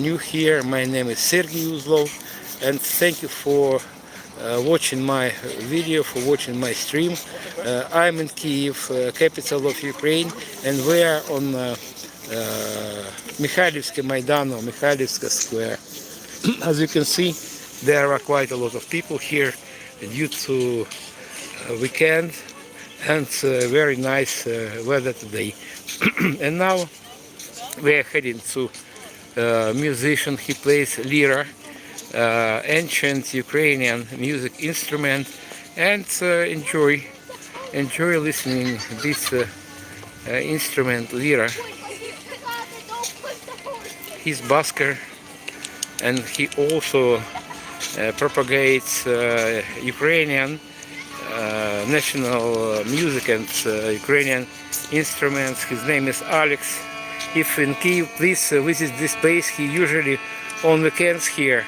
new here, my name is Sergei, and thank you for watching my video, for watching my stream. I'm in Kiev, capital of Ukraine, and we are on Maidan Square. As you can see, there are quite a lot of people here due to weekend and very nice weather today. And now we are heading to a musician. He plays lyra, ancient Ukrainian music instrument, and enjoy listening this instrument, lyra. He's busker, and he also propagates Ukrainian national music and Ukrainian instruments. His name is Alex. If in Kiev, please visit this place. He usually on weekends here.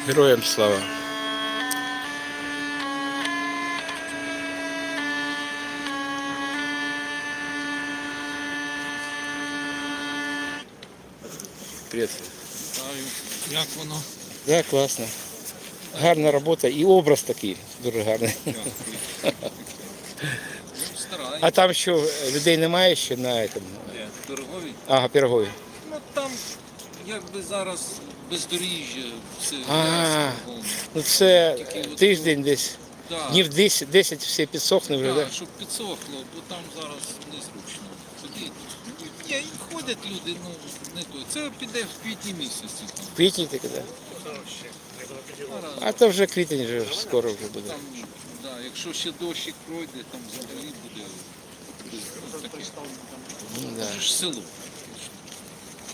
Героям слава! Привіт. Як воно? Да, класно. Гарна робота і образ такий дуже гарний. А там що, людей немає ще на цьому? Пирогові? Ага, Пирогові. Ну там якби зараз бездоріжжя, все. Ну це тиждень десь. Да. Днів 10 все підсохне вже, Так, так? щоб підсохло, бо там зараз незручно ходити. І ходять люди, ну не то. Це піде в квітні місяці. В квітні таки, так? Зараз А то вже квітень вже скоро вже буде. там, да, якщо ще дощик пройде, там взагалі буде таке. Ну, да. Це ж село.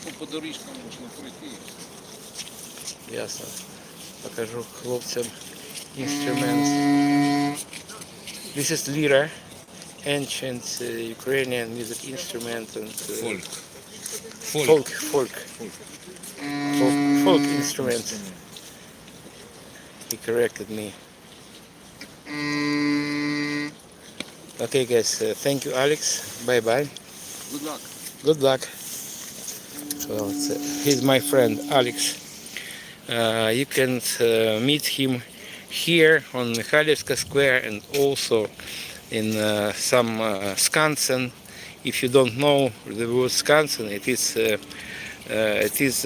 фактично. Ну, по доріжкам можна пройти. Ясно. Покажу хлопцям інструмент. This is lira, ancient Ukrainian music instrument and Фольк. folk instrument. He corrected me. Okay, guys. Thank you, Alex. Bye bye. Good luck. Good luck. Well, he's my friend Alex. You can meet him here on Maidan Square and also in some skansen. If you don't know the word skansen, it is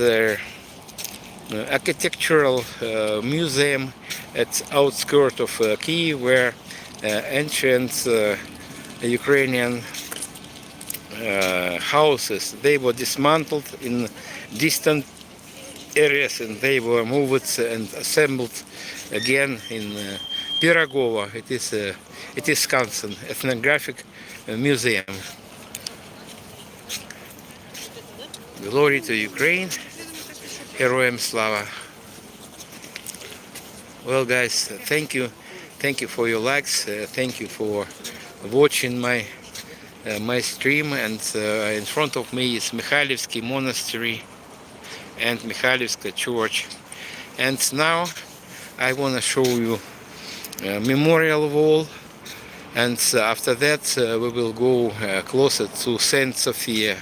architectural museum at outskirts of Kiev, where ancient Ukrainian houses, they were dismantled in distant areas and they were moved and assembled again in Piragovo. It is Skansen, ethnographic museum. Glory to Ukraine, Героям слава. Well, guys, thank you for your likes, thank you for watching my stream, and in front of me is Mikhailivsky Monastery and Mikhailivska Church. And now I want to show you a memorial wall, and after that we will go closer to Saint Sophia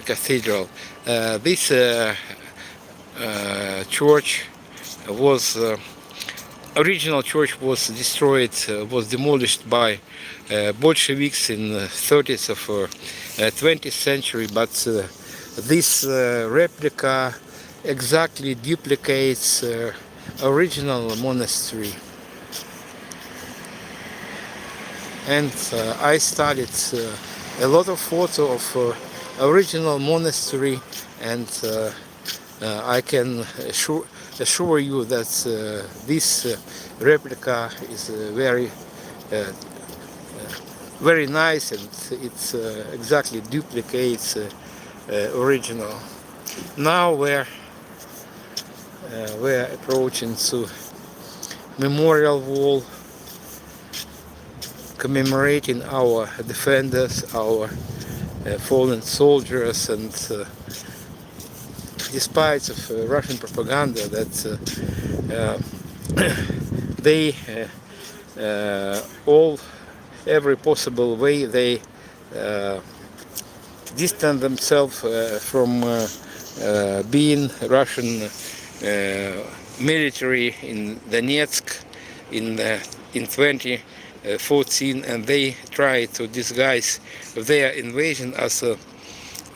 Cathedral. This church was original church was destroyed, was demolished by Bolsheviks in the 30s of 20th century, but this replica exactly duplicates original monastery. And I studied a lot of photo of original monastery, and I can assure you that this replica is very nice, and it exactly duplicates original. Now we're approaching to memorial wall commemorating our defenders, our fallen soldiers, and despite of Russian propaganda that they every possible way they distance themselves from being Russian military in Donetsk in 2014, and they try to disguise their invasion as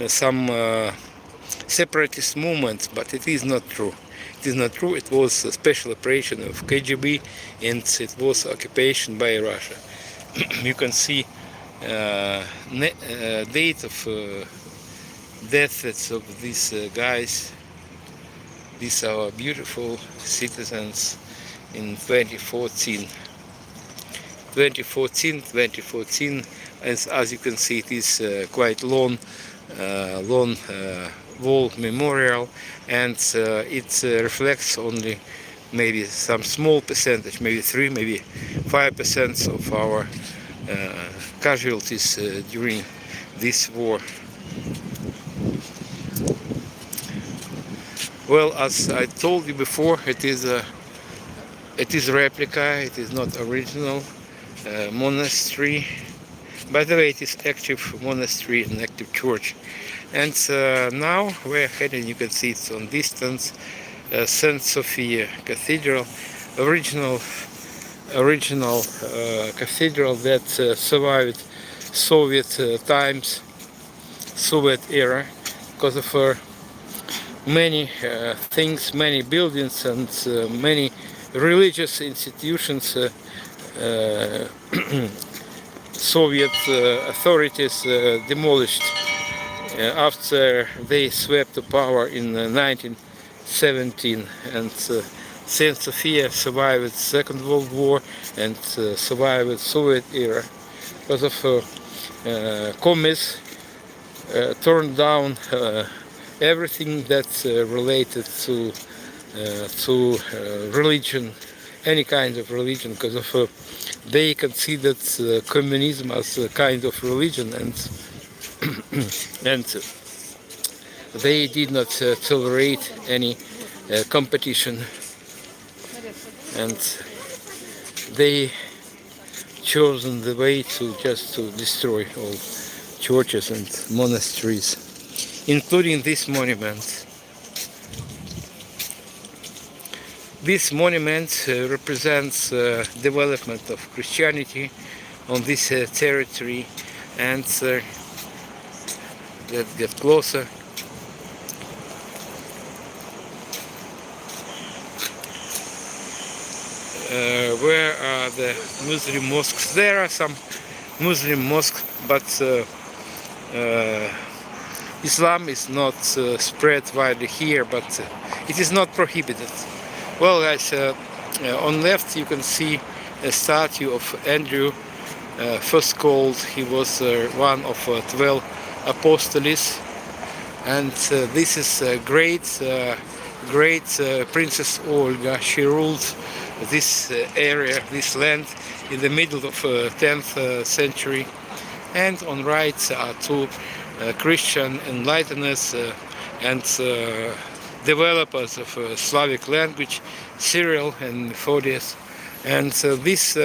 some separatist movement, but it is not true. It is not true. It was a special operation of KGB, and it was occupation by Russia. You can see date of deaths of these guys. These are beautiful citizens in 2014. 2014, as you can see, it is quite long wall memorial, and it reflects only maybe some small percentage, maybe 3, maybe 5% of our casualties during this war. Well, as I told you before, it is replica, it is not original monastery. By the way, it is active monastery and active church. And now we're heading, you can see it's on distance, Saint Sophia Cathedral, original cathedral that survived Soviet times, Soviet era, because of many things, many buildings, and many religious institutions Soviet authorities demolished after they swept the power in 1917, and Saint Sophia survived the Second World War and survived the Soviet era because of communists turned down everything that's related to religion, any kind of religion, because of they considered communism as a kind of religion, and they did not tolerate any competition, and they chosen the way to just to destroy all churches and monasteries, including this monument. This monument represents development of Christianity on this territory, and let's get closer. Where are the Muslim mosques? There are some Muslim mosques, but Islam is not spread widely here, but it is not prohibited. Well, guys, on left you can see a statue of Andrew, first called. He was one of 12 apostles, and this is great Princess Olga. She ruled this area, this land, in the middle of 10th century. And on right are two Christian enlighteners and developers of Slavic language, Cyril and Methodius. And this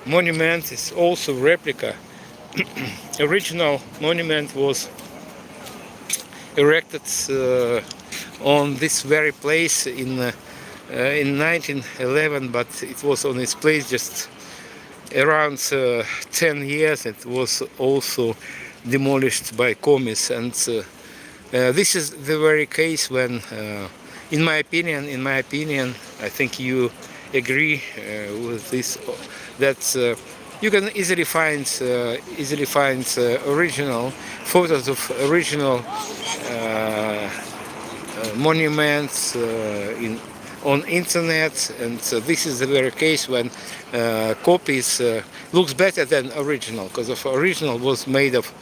monument is also replica. Original monument was erected on this very place in 1911, but it was on its place just around 10 years. It was also demolished by communists, and this is the very case when, in my opinion, I think you agree with this, that you can easily find original photos of original monuments on internet, and this is the very case when copies looks better than original, because of original was made of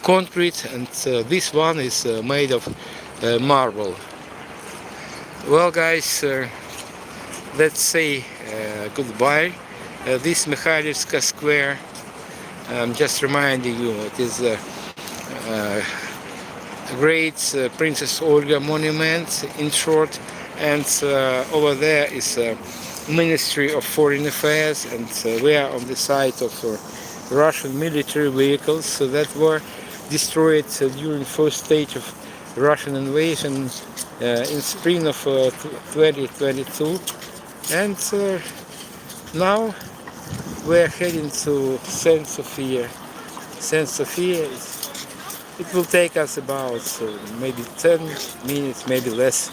concrete, and this one is made of marble. Well, guys, let's say goodbye. This Mikhailivska Square, I'm just reminding you, it is a great Princess Olga monument, in short, and over there is Ministry of Foreign Affairs, and we are on the site of Russian military vehicles that were destroyed during first stage of Russian invasion in spring of 2022, and now we're heading to Saint Sophia. Saint Sophia it will take us about maybe 10 minutes, maybe less.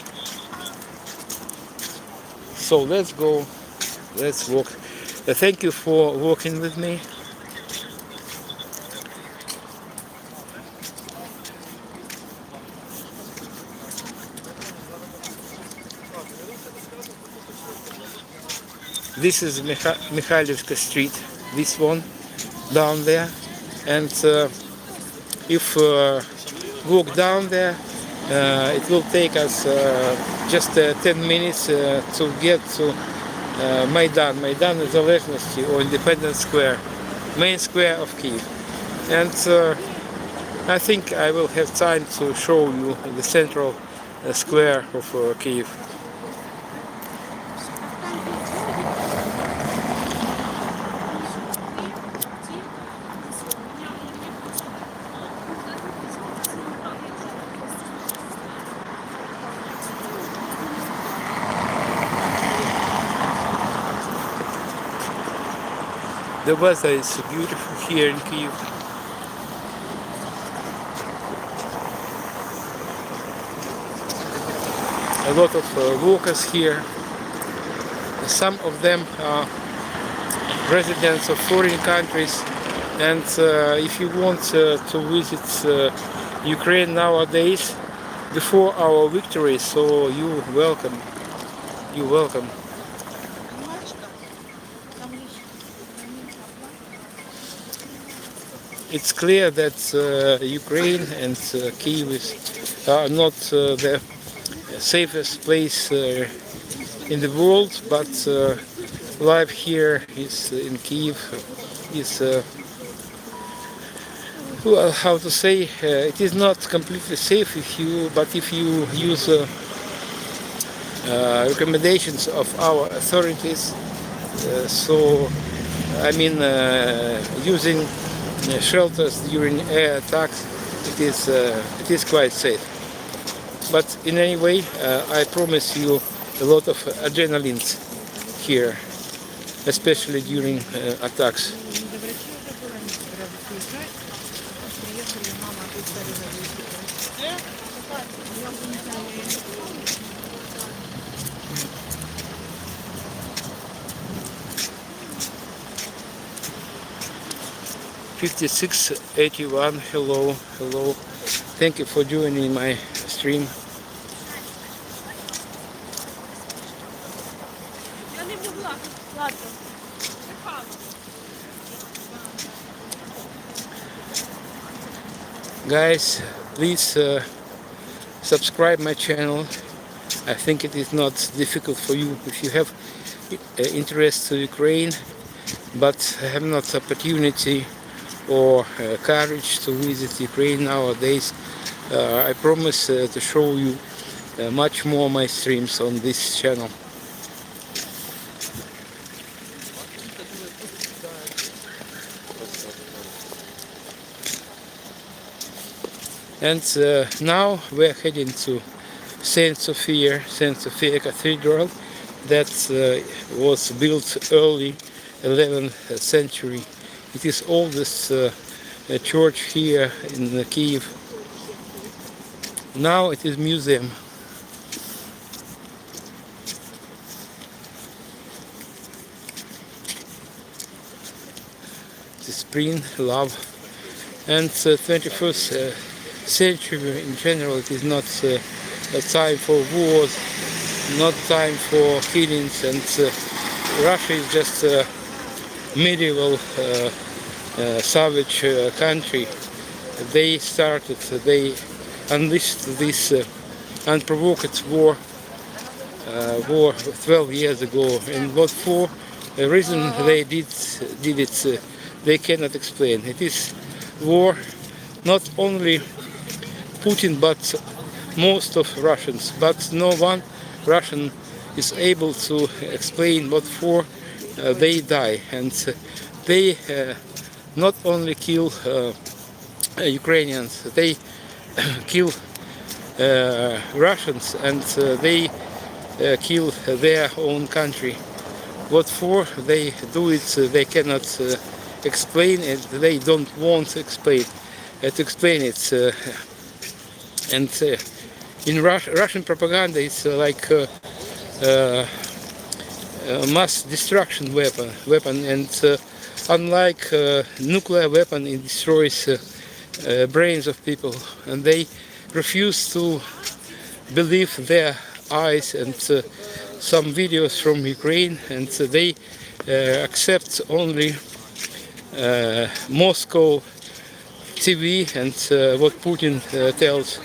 So let's go, let's walk. Thank you for walking with me. This is Mikhailivska Street, this one down there, and if walk down there, it will take us just 10 minutes to get to Maidan Nезалежності, or Independence Square, main square of Kiev. And I think I will have time to show you the central square of Kiev. The weather is beautiful here in Kiev. A lot of workers here. Some of them are residents of foreign countries, and if you want to visit Ukraine nowadays, before our victory, so you're welcome. You're welcome. It's clear that Ukraine and Kiev are not the safest place in the world, but life here is in Kiev is well, how to say, it is not completely safe if you use recommendations of our authorities. So I mean, using shelters during air attacks, it is quite safe. But in any way, I promise you a lot of adrenaline here, especially during attacks. $56.81. Hello. Thank you for joining my stream. Guys, please subscribe my channel. I think it is not difficult for you if you have interest to Ukraine, but have not opportunity or courage to visit Ukraine nowadays. I promise to show you much more my streams on this channel. And now we're heading to Sophia Cathedral that was built early 11th century. It is oldest church here in Kiev. Now it is museum. The spring, love, and 21st century in general. It is not a time for wars, not time for killings, and Russia is just a medieval savage country. They unleashed this unprovoked war 12 years ago, and what for? The reason they did it, they cannot explain. It is war not only Putin but most of Russians, but no one Russian is able to explain what for they die, and they not only kill Ukrainians, they kill Russians, and they kill their own country. What for they do it, they cannot explain it, they don't want to explain it. And in Russian propaganda, it's like mass destruction weapon, and unlike nuclear weapon, it destroys brains of people, and they refuse to believe their eyes and some videos from Ukraine, and they accept only Moscow TV and what Putin tells.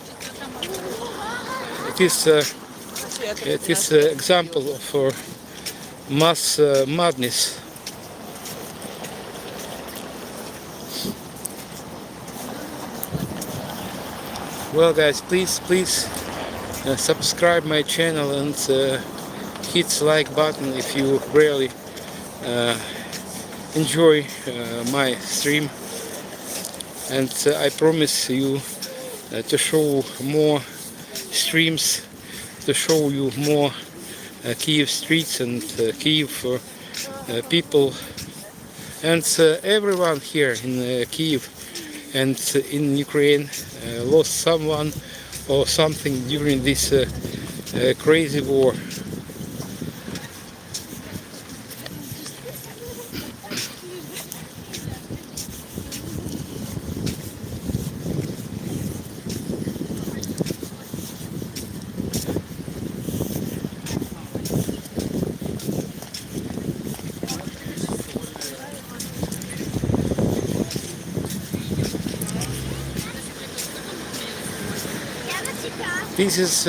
It is an example of mass madness. Well, guys, please subscribe my channel and hit the like button if you really enjoy my stream. And I promise you to show more streams, to show you more Kiev streets and Kiev people, and everyone here in Kiev and in Ukraine lost someone or something during this crazy war. This is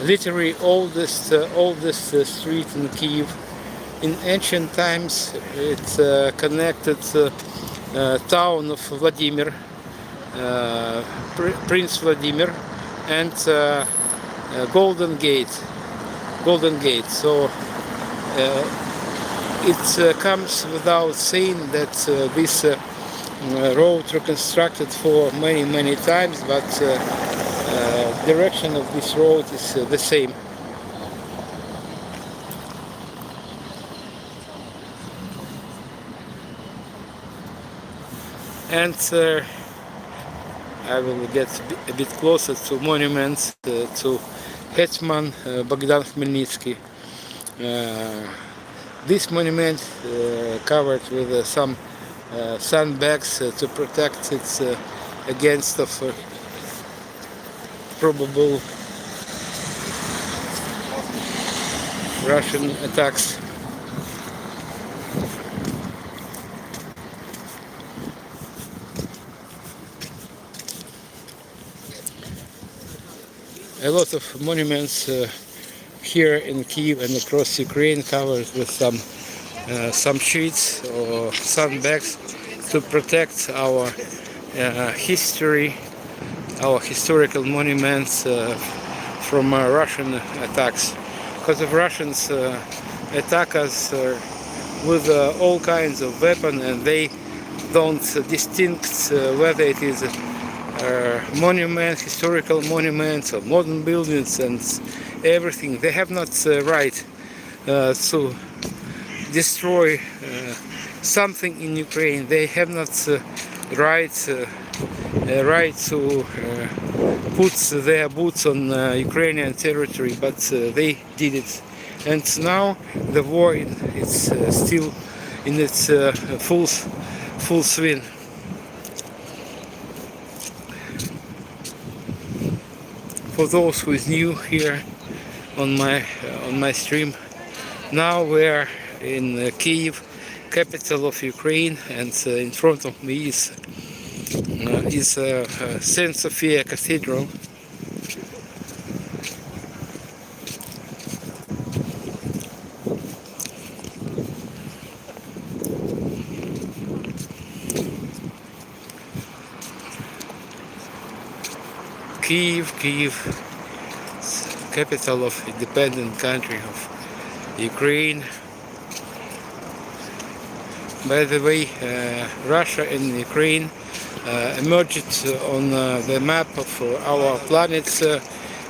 literally oldest street in Kiev. In ancient times, it connected town of Vladimir, Prince Vladimir, and Golden Gate. Golden Gate. So it comes without saying that this road reconstructed for many times, but direction of this road is the same. And I will get a bit closer to monuments, to Hetman Bogdan Khmelnytsky. This monument covered with some sandbags to protect it against of probable Russian attacks. A lot of monuments here in Kiev and across Ukraine covered with some sheets or sandbags to protect our history, our historical monuments from Russian attacks. Because of Russians attack us with all kinds of weapons, and they don't distinct whether it is monuments, historical monuments, or modern buildings, and everything. They have not right to destroy something in Ukraine. They have not right to put their boots on Ukrainian territory, but they did it. And now the war is still in its full swing. For those who is new here on my stream, now we're in Kiev, capital of Ukraine, and in front of me is Saint Sophia Cathedral. Kiev, capital of independent country of Ukraine. By the way, Russia and Ukraine emerged on the map of our planet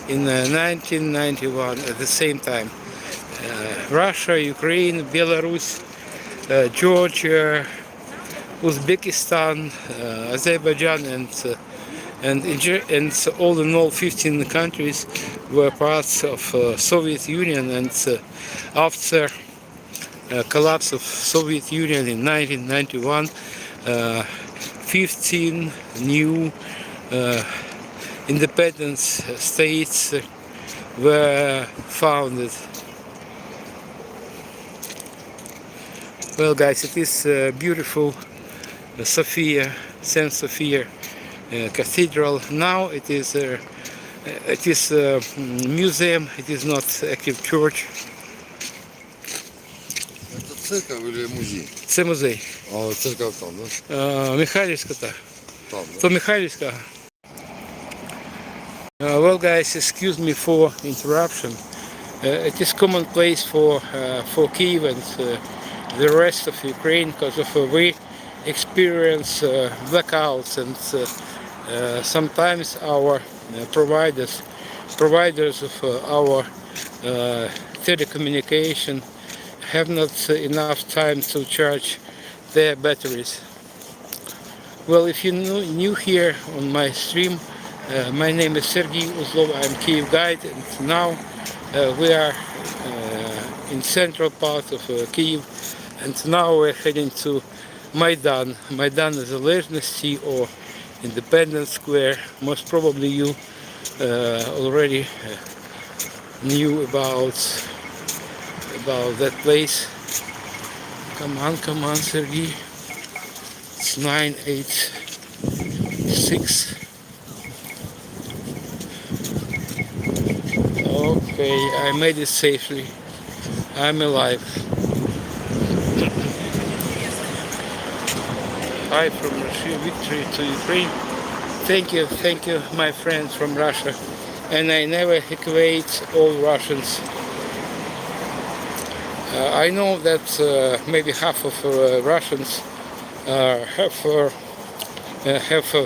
in 1991 at the same time. Russia, Ukraine, Belarus, Georgia, Uzbekistan, Azerbaijan, and all in all 15 countries were parts of Soviet Union, and after collapse of Soviet Union in 1991, 15 new independent states were founded. Well, guys, it is beautiful Sophia, Saint Sophia Cathedral. Now it is a museum. It is not active church. Это церковь или музей? Це музей. А церковь там, да? Михайлівська, так. Там, да? То Михайлівська. Well, guys, excuse me for interruption. It is commonplace for Kiev and the rest of Ukraine, because of we experience blackouts, and sometimes our providers of our telecommunication have not enough time to charge their batteries. Well, if you're new here on my stream, my name is Sergei. I'm Kiev guide, and now we are in central part of Kiev, and now we're heading to Maidan Nезалежності or Independence Square. Most probably you already knew about that place. Come on, Sergei. It's 9:86. okay. I made it safely. I'm alive. Hi from Russia, victory to Ukraine. Thank you, my friends from Russia. And I never equate all Russians. I know that maybe half of Russians have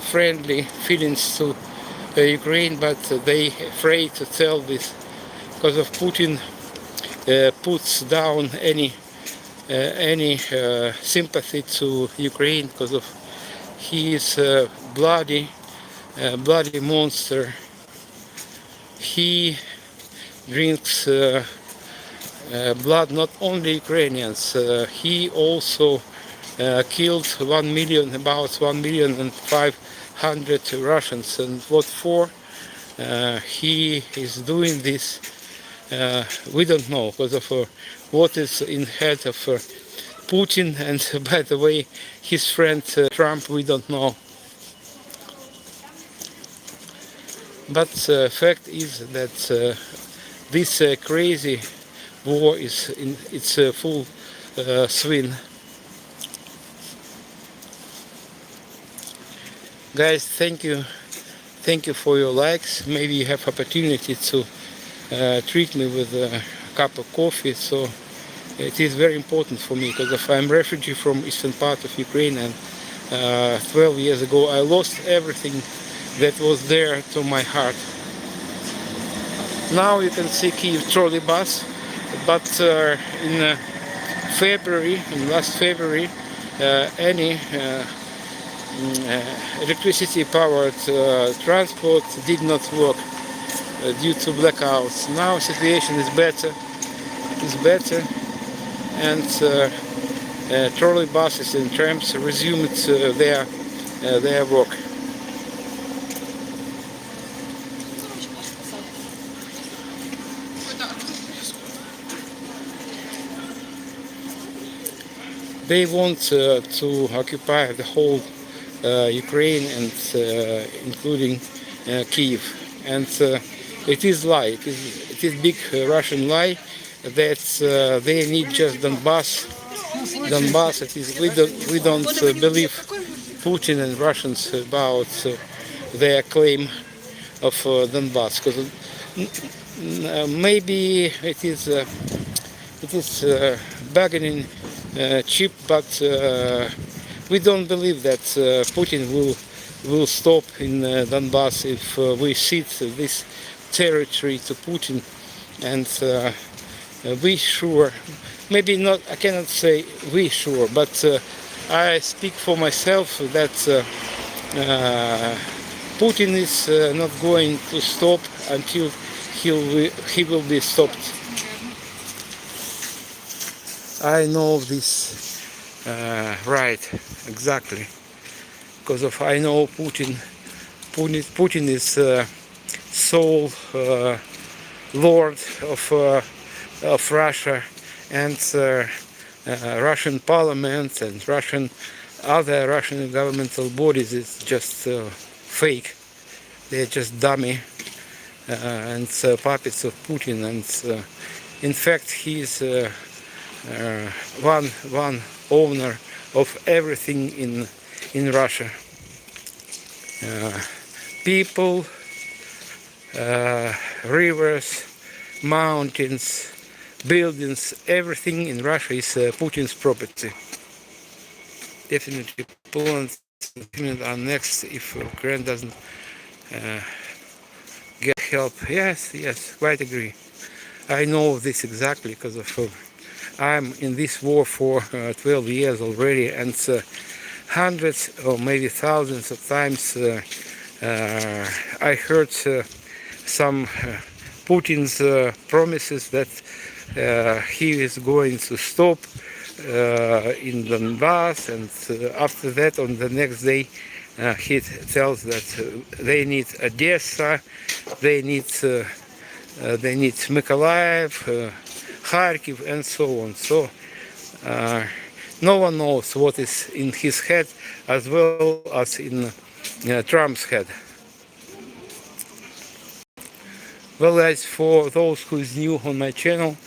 friendly feelings to Ukraine, but they afraid to tell this because of Putin puts down any sympathy to Ukraine because of his bloody monster. He drinks blood not only Ukrainians. He also killed about 1,500,000 Russians. And what for he is doing this, we don't know, because of what is in head of Putin, and by the way, his friend Trump, we don't know. But fact is that this crazy war is in its full swing. Guys, thank you for your likes. Maybe you have opportunity to treat me with a cup of coffee. So it is very important for me because if I'm a refugee from eastern part of Ukraine, and 12 years ago I lost everything that was there to my heart. Now you can see Kiev trolley bus, but in last February, any electricity powered transport did not work due to blackouts. Now situation is better, and trolley buses and trams resumed their work. They want to occupy the whole Ukraine, and including Kiev. And it is lie. It is big Russian lie that they need just Donbass. It is we don't believe Putin and Russians about their claim of Donbass, because maybe it is bargaining cheap, but we don't believe that Putin will stop in Donbass if we cede this territory to Putin. And we sure, maybe not, I cannot say we sure, but I speak for myself that Putin is not going to stop until he will be stopped. I know this right, exactly, because of I know Putin is sole lord of Russia, and Russian parliament and other Russian governmental bodies is just fake. They're just dummy and puppets of Putin, and in fact he's one owner of everything in Russia. People, rivers, mountains, buildings, everything in Russia is Putin's property. Definitely Poland are next if Ukraine doesn't get help. Yes, quite agree. I know this exactly because of I'm in this war for 12 years already, and hundreds or maybe thousands of times I heard some Putin's promises that he is going to stop in Donbass, and after that, on the next day, he tells that they need Odessa, they need Mykolaiv, Kharkiv, and so on. So no one knows what is in his head as well as in Trump's head. Well, guys, for those who is new on my channel,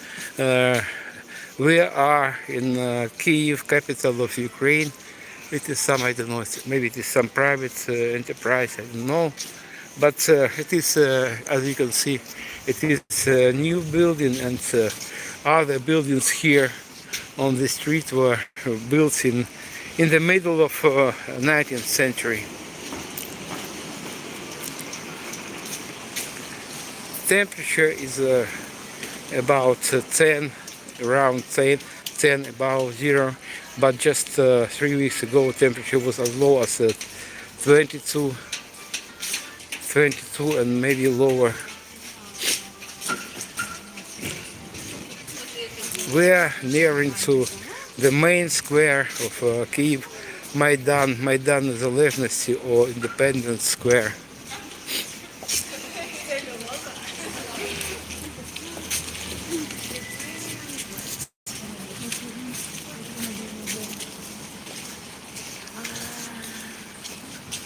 we are in Kiev, capital of Ukraine. It is some, I don't know, maybe it is some private enterprise, I don't know. But it is, as you can see, it is a new building, and other buildings here on the street were built in the middle of 19th century. Temperature is about 10, around 10, 10 above zero, but just 3 weeks ago temperature was as low as 22, 22 and maybe lower. We are nearing to the main square of Kiev, Maidan Nезалежності or Independence Square.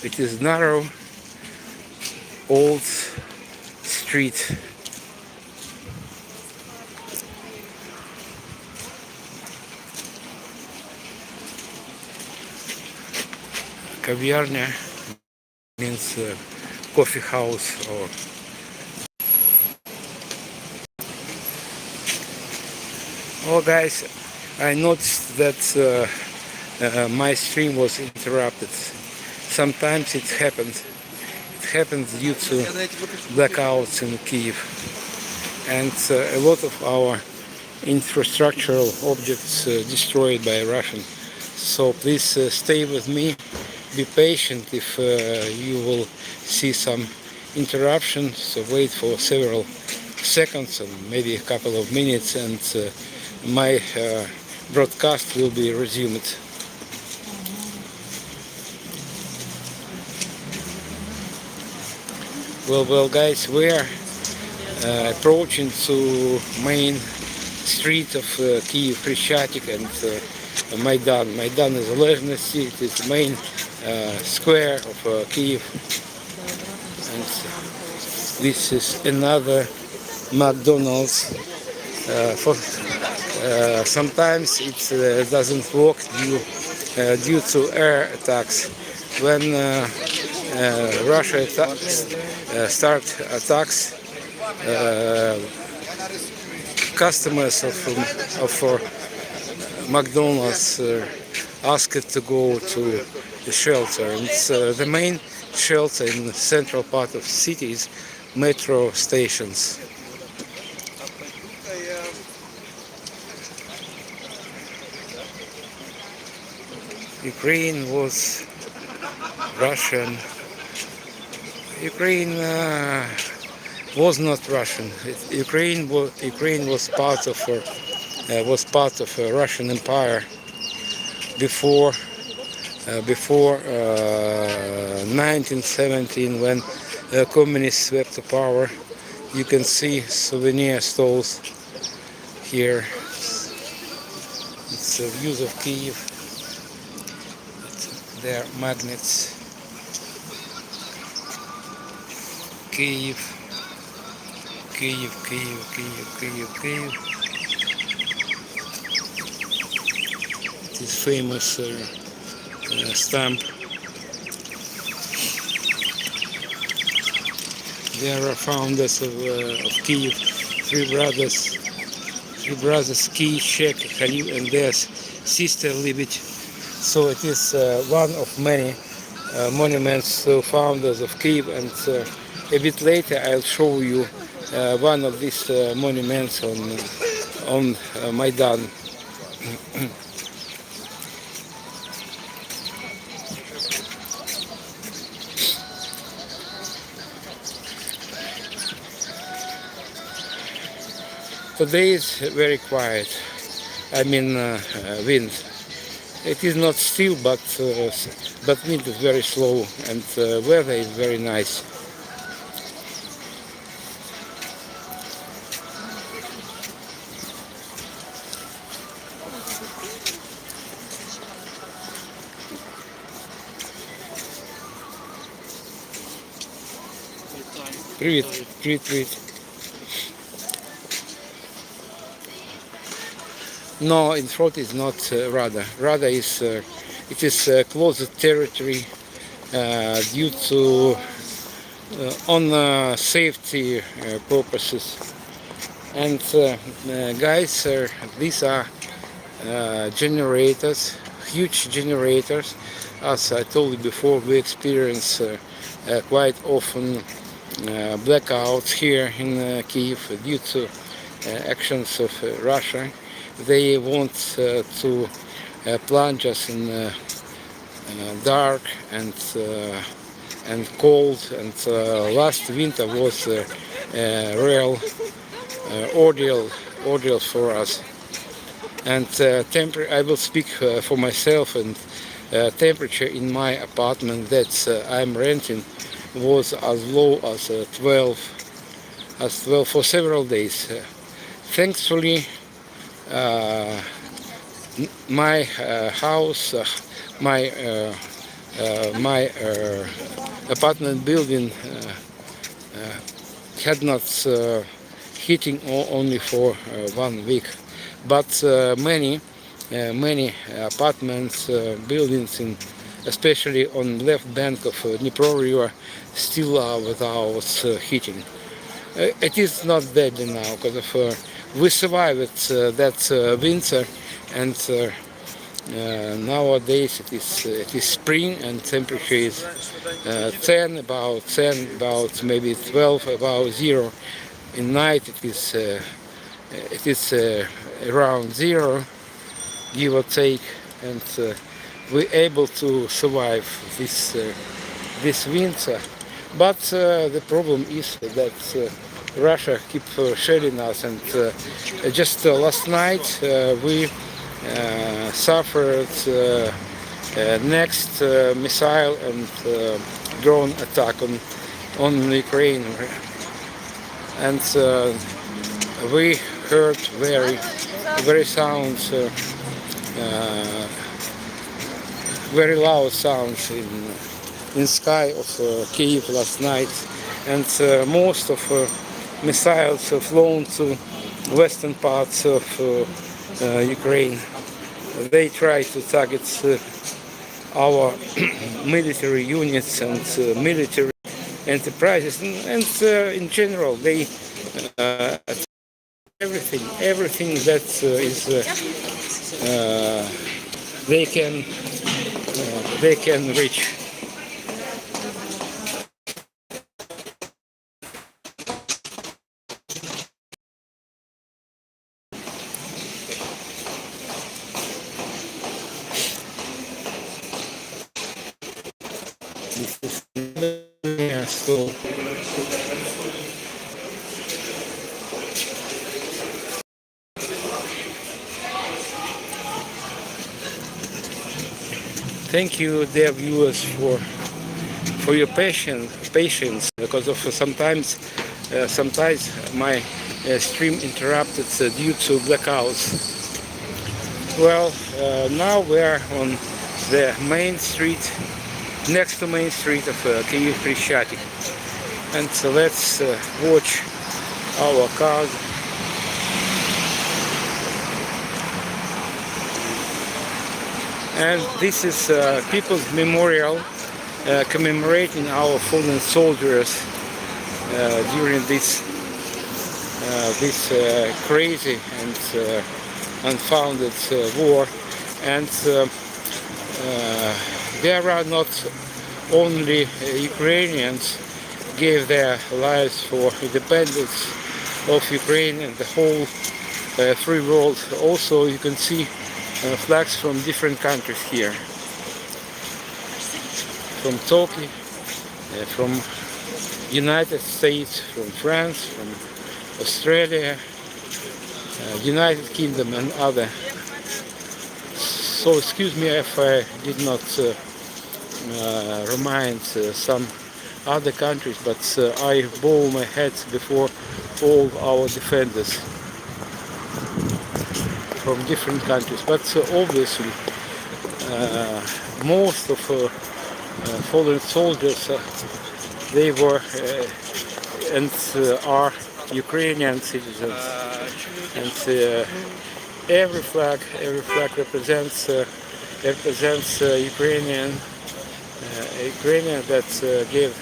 It is narrow, old street. Кав'ярня means coffee house or oh guys, I noticed that my stream was interrupted. Sometimes it happens. It happens due to blackouts in Kiev, and a lot of our infrastructural objects destroyed by Russian. So please stay with me. Be patient if you will see some interruption. So wait for several seconds and maybe a couple of minutes, and my broadcast will be resumed. Well guys, we are approaching to main street of Kiev, Хрещатик, and Maidan Nезалежності. It is the main square of Kiev, and this is another McDonald's. Sometimes it doesn't work due to air attacks. When Russia start attacks, customers of McDonald's asked to go to the shelter. And it's the main shelter in the central part of cities, metro stations. Ukraine was Russian. Ukraine was not Russian. Ukraine was part of a Russian Empire before 1917, when communists swept the power. You can see souvenir stalls here. It's views of Kiev. There are magnets. Kiev. It is famous stamp. There are founders of Kiev, three brothers, Key, Shek, Khalil, and their sister Libet. So it is one of many monuments to founders of Kiev, and a bit later I'll show you one of these monuments on Maidan. Today is very quiet. I mean wind. It is not still, but wind is very slow, and weather is very nice. Привет. No, in front is not Rada. Rada is it is closed territory due to on safety purposes. And guys, these are generators, huge generators. As I told you before, we experience quite often blackouts here in Kiev due to actions of Russia. They want to plunge us in dark and cold. And last winter was a real ordeal for us. And I will speak for myself. And temperature in my apartment that I'm renting was as low as 12 for several days. Thankfully, my house, my apartment building had not heating only for 1 week, but many apartments, buildings, especially on left bank of Dnipro River, still are without heating. It is not deadly now because we survived that winter, and nowadays it is spring and temperature is 10, about maybe 12, about zero. In night it is around zero, give or take, and we're able to survive this winter. But the problem is that Russia keep shelling us, and just last night we suffered next missile and drone attack on Ukraine, and we heard very sounds, very loud sounds in sky of Kiev last night, and most of missiles flown to western parts of Ukraine. They try to target our military units and military enterprises, and in general they everything that is they can reach. So thank you, dear viewers, for your patience, because of sometimes my stream interrupted due to blackouts. Well, now we are on the main street, next to main street of Kiev Krishati, and let's watch our cars. And this is People's Memorial commemorating our fallen soldiers during this crazy and unfounded war. And there are not only Ukrainians gave their lives for independence of Ukraine and the whole free world. Also, you can see flags from different countries here, from Turkey, from United States, from France, from Australia, United Kingdom and other. So excuse me if I did not remind some other countries, but I bow my head before all our defenders from different countries. But obviously most of fallen soldiers they were and are Ukrainian citizens, and every flag represents Ukrainian that gave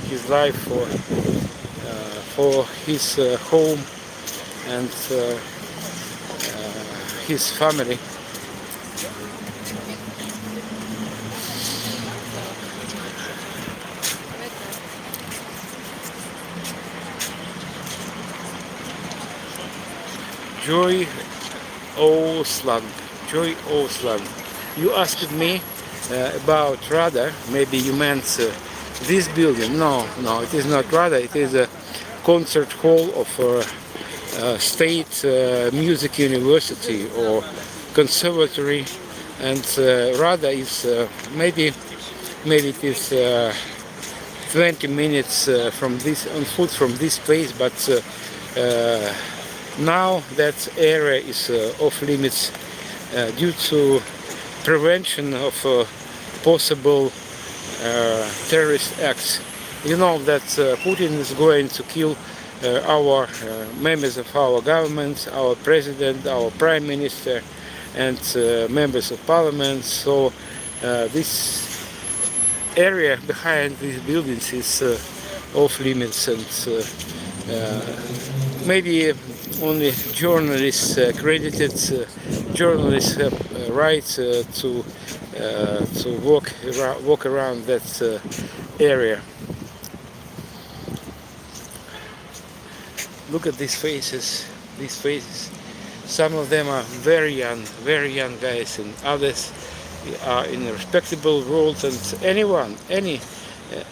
his life for his home and his family. Joy Osland. Joy Osland. You asked me about Rada. Maybe you meant this building. No, it is not Rada. It is a concert hall of State Music University or Conservatory. And Rada is maybe it is 20 minutes from this on foot from this place, but now that area is off limits due to prevention of possible terrorist acts. You know that Putin is going to kill our members of our government, our president, our prime minister, and members of parliament. So this area behind these buildings is off limits, and maybe only journalists, accredited journalists, have right to walk around that area. Look at these faces. Some of them are very young guys, and others are in a respectable roles. And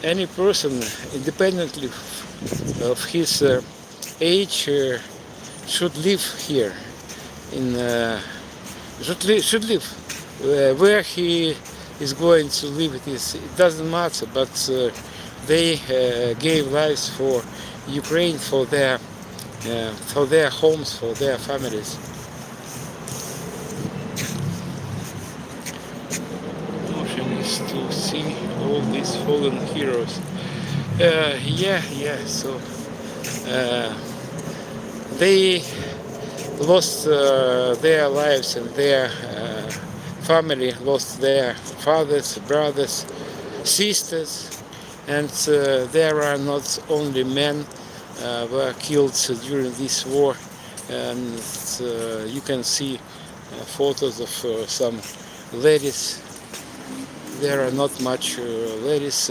any person, independently of his age, should live here. Should live where he is going to live. It doesn't matter, but they gave lives for Ukraine, for their homes, for their families. Emotion is to see all these fallen heroes. So they lost their lives, and their family lost their fathers, brothers, sisters, and there are not only men were killed during this war, and you can see photos of some ladies. There are not much ladies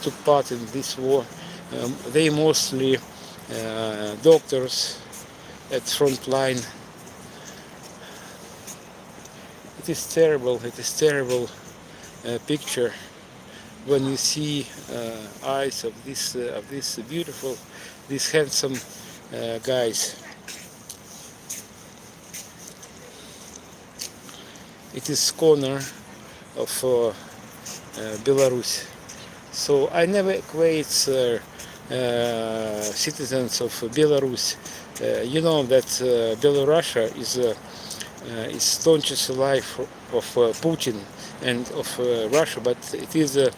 took part in this war. They mostly doctors at front line. It is terrible picture when you see eyes of this beautiful, these handsome guys. It is corner of Belarus. So I never equate citizens of Belarus. You know that Belarusia is staunchest ally of Putin and of Russia, but it is an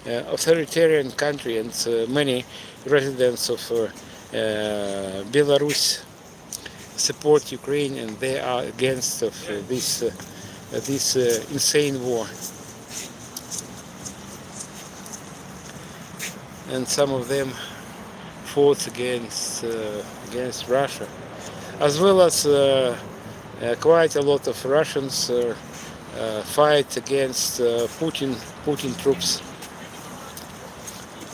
authoritarian country, and many residents of Belarus support Ukraine, and they are against this insane war. And some of them fought against Russia, as well as quite a lot of Russians fight against Putin troops.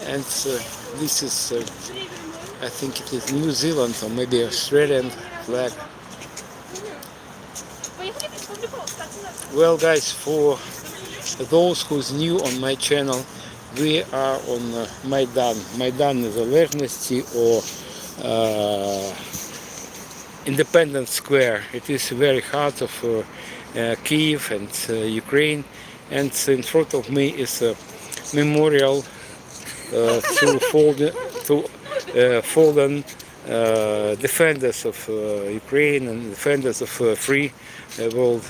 And this is, I think it is New Zealand or maybe Australian flag. Well, guys, for those who's new on my channel, we are on Maidan Незалежності, or Independence Square. It is very heart of Kiev and Ukraine, and in front of me is a memorial to fallen defenders of Ukraine and defenders of free world.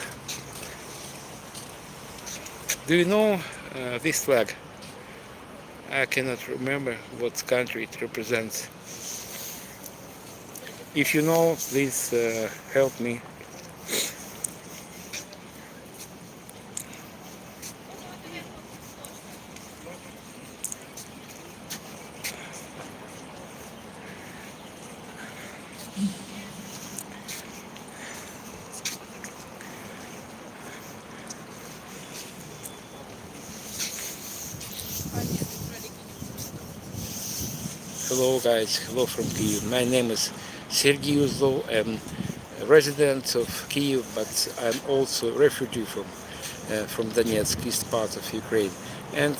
Do you know this flag? I cannot remember what country it represents. If you know, please help me. Hello guys, hello from Kiev. My name is Sergei. I'm a resident of Kiev, but I'm also a refugee from Donetsk, east part of Ukraine. And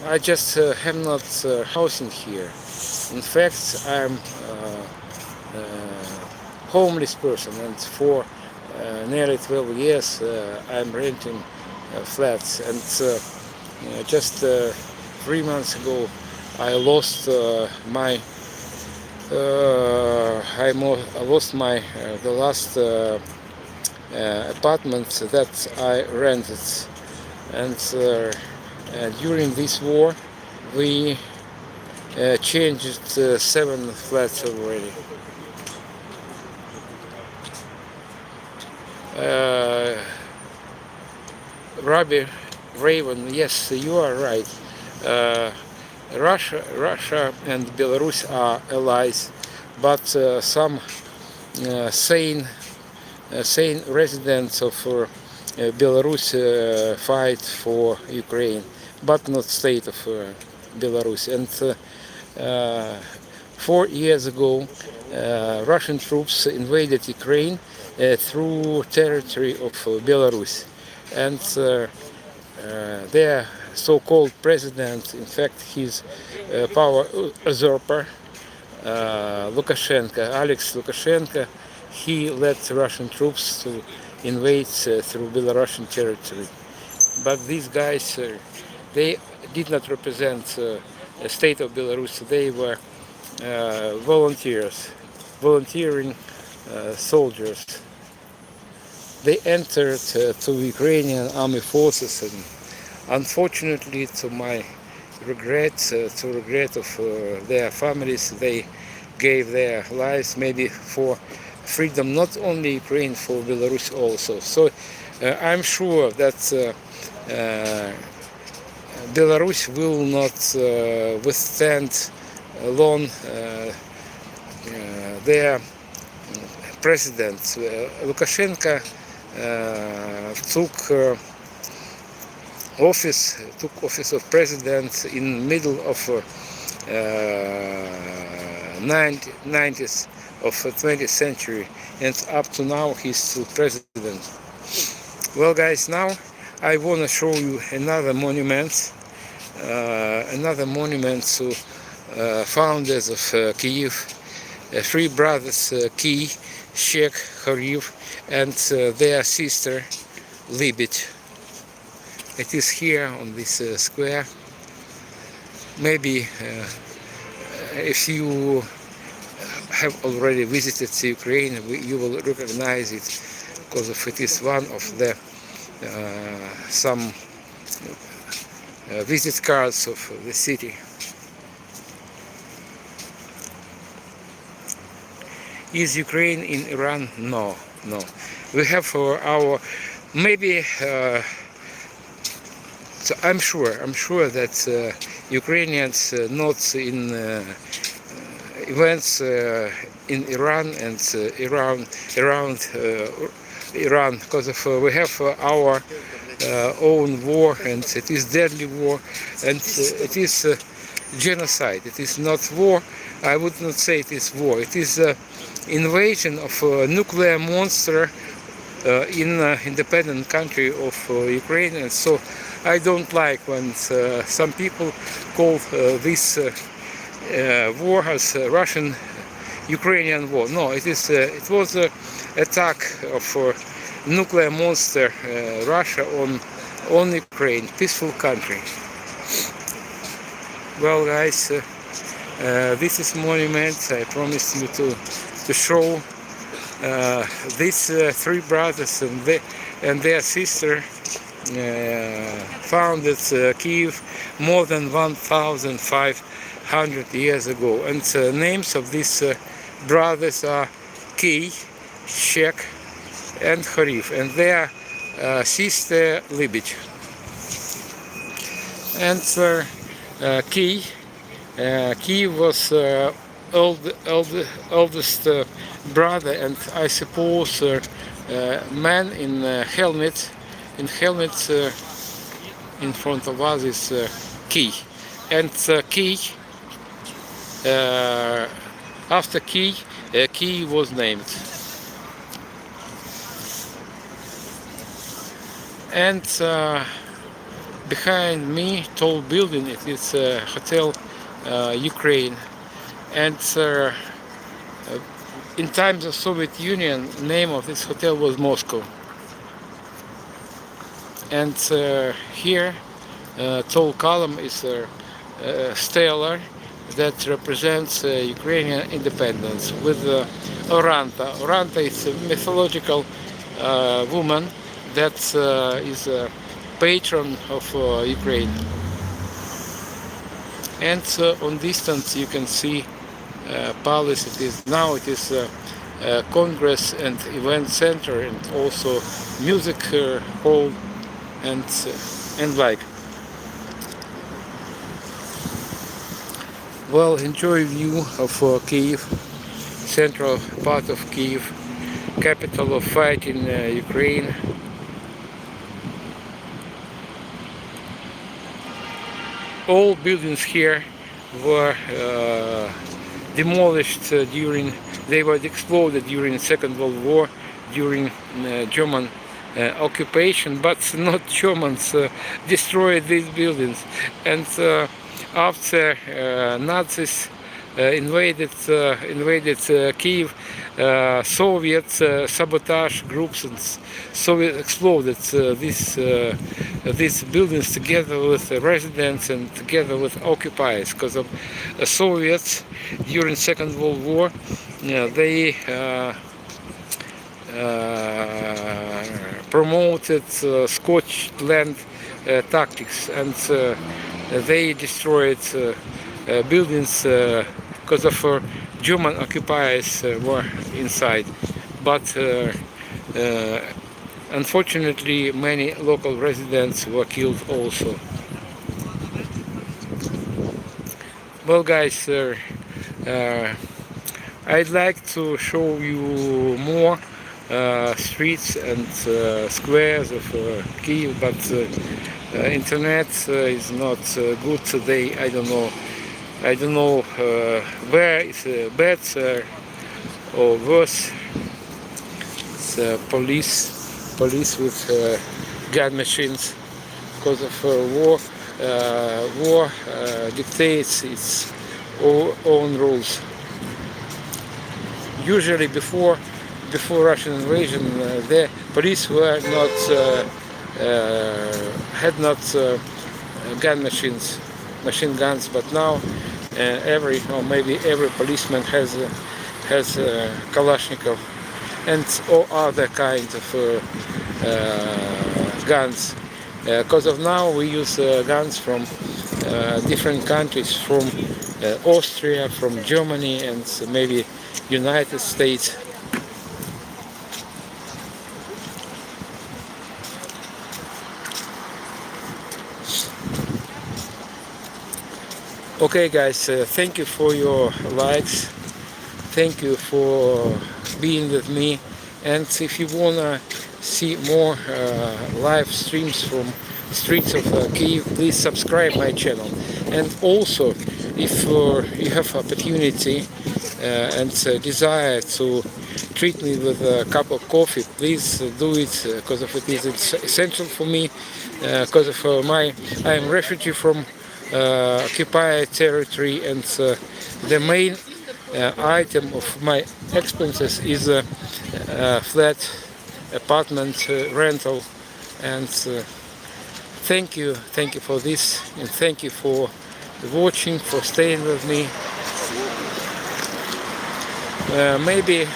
I just have not housing here. In fact, I'm homeless person, and for nearly 12 years I'm renting flats. And just 3 months ago I lost the last apartment that I rented, and during this war we changed 7 flats already. Rabbi Raven, yes, you are right. Russia and Belarus are allies, but some sane residents of Belarus fight for Ukraine, but not state of Belarus. And 4 years ago, Russian troops invaded Ukraine through territory of Belarus, and their so-called president, in fact, his power usurper, Alex Lukashenko, he led Russian troops to invade through Belarusian territory. But these guys, they did not represent the state of Belarus. They were volunteering soldiers. They entered to Ukrainian army forces, and unfortunately, to my regret, to regret of their families, they gave their lives maybe for freedom, not only Ukraine, for Belarus also. So I'm sure that Belarus will not withstand long their president. Lukashenko took office of president in middle of 90s of 20th century, and up to now he's still president. Well guys, now I want to show you another monument to founders of Kiev, 3 brothers, Key, Shek, Khariv, and their sister Libet. It is here on this square. Maybe if you have already visited Ukraine, you will recognize it, because it is one of the some visit cards of the city. Is Ukraine in Iran? No, no. We have our maybe. So I'm sure that Ukrainians not in events in Iran and around Iran, because of we have our own war, and it is deadly war, and it is genocide. It is not war. I would not say it is war. It is invasion of a nuclear monster in independent country of Ukraine. And so I don't like when some people call this war as Russian-Ukrainian war. No, it was an attack of nuclear monster Russia on Ukraine, peaceful country. Well guys, this is monument. I promised you to show these 3 brothers and their sister founded Kiev more than 1,500 years ago. And names of these brothers are Key, Shek, and Khariv, and their sister Libet. And Key was eldest brother, and I suppose man in helmet. In helmet in front of us is Key, and Key. After Key, Key was named. And behind me, tall building, it is Hotel Ukraine. And in times of Soviet Union, name of this hotel was Moscow. And here, tall column is stellar that represents Ukrainian independence with Oranta. Oranta is a mythological woman that is a patron of Ukraine. And on distance you can see palace. It is Congress and Event Center, and also music hall and like. Well, enjoy view of Kiev, central part of Kiev, capital of fight in Ukraine. All buildings here were demolished they were exploded during Second World War, during German occupation, but not Germans destroyed these buildings. And after Nazis invaded Kiev, Soviet sabotage groups and Soviet exploded these buildings together with residents and together with occupiers, because of Soviets during Second World War. They promoted scorched land tactics, and they destroyed buildings because of German occupiers were inside. But unfortunately, many local residents were killed also. Well, guys, I'd like to show you more streets and squares of Kiev, but internet is not good today. I don't know where it's bad or worse. It's police with gun machines because of war. War dictates its own rules. Usually before Russian invasion, the police were not had not gun machine guns, but now maybe every policeman has Kalashnikov and all other kinds of guns. Because of now we use guns from different countries, from Austria, from Germany, and maybe United States. Okay, guys, thank you for your likes. Thank you for being with me. And if you wanna see more live streams from streets of Kiev, please subscribe my channel. And also, if you have opportunity and desire to treat me with a cup of coffee, please do it, because of it is essential for me. Because of I am refugee from occupied territory, and the main item of my expenses is a flat apartment rental. And thank you for this, and thank you for watching, for staying with me. Maybe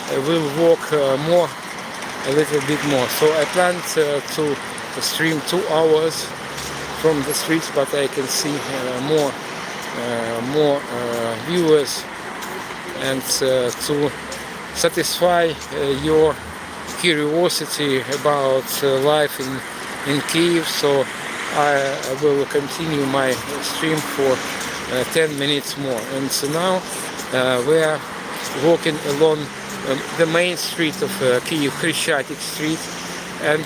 I will walk a little bit more. So I plan to stream 2 hours from the streets, but I can see more viewers, and to satisfy your curiosity about life in Kiev. So I will continue my stream for 10 minutes more. And so now we are walking along the main street of Kiev, Khreshchatyk Street, and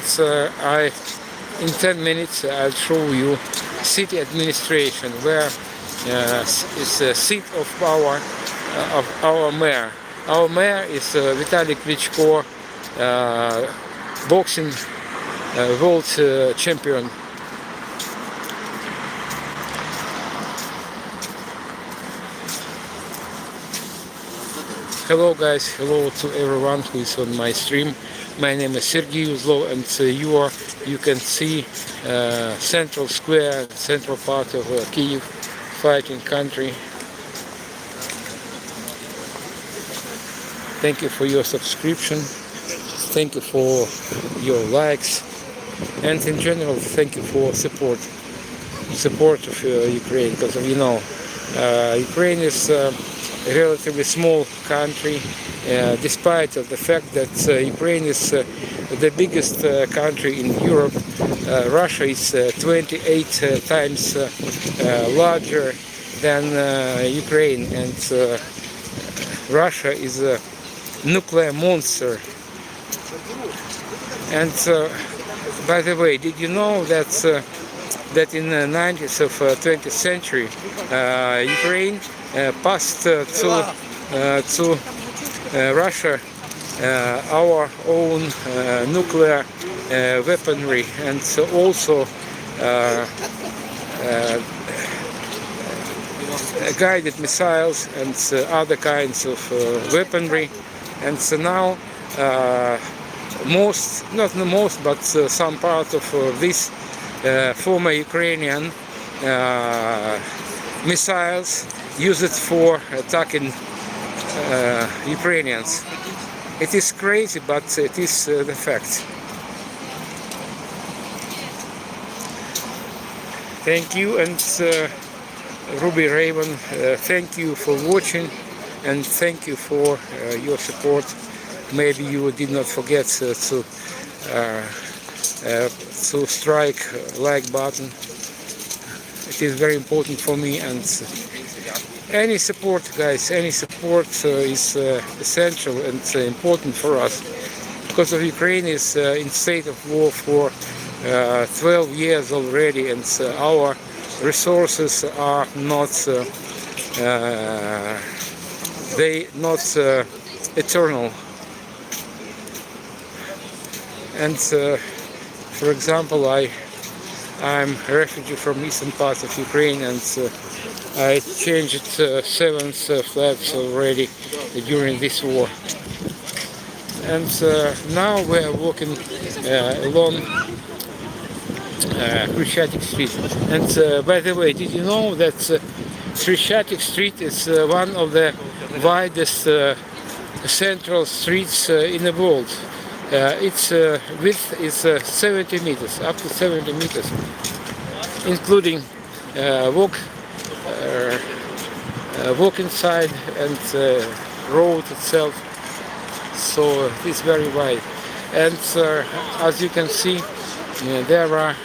in 10 minutes I'll show you city administration, where is the seat of power of our mayor. Our mayor is Vitaly Klitschko, boxing world champion. Hello guys, hello to everyone who is on my stream. My name is Sergei, and you can see central square, central part of Kiev, fighting country. Thank you for your subscription, thank you for your likes, and in general thank you for support of Ukraine, because you know Ukraine is a relatively small country, despite of the fact that Ukraine is the biggest country in Europe. Russia is 28 times larger than Ukraine, and Russia is a nuclear monster. And by the way, did you know that that in the 90s of 20th century Ukraine passed to Russia our own nuclear weaponry, and also guided missiles and other kinds of weaponry. And so now not the most, but some part of this former Ukrainian missiles use it for attacking Ukrainians. It is crazy, but it is the fact. Thank you, and Ruby Raven, thank you for watching, and thank you for your support. Maybe you did not forget to strike like button. It is very important for me, and any support, guys, any support is essential and important for us, because of Ukraine is in state of war for 12 years already, and our resources are not eternal. And for example, I'm a refugee from eastern part of Ukraine, and I changed 7 flats already during this war. And now we're walking along Khreshchatyk Street. And by the way, did you know that Khreshchatyk Street is one of the widest central streets in the world? Its width is 70 meters, up to 70 meters, including walk inside and road itself. So it is very wide. And as you can see, there are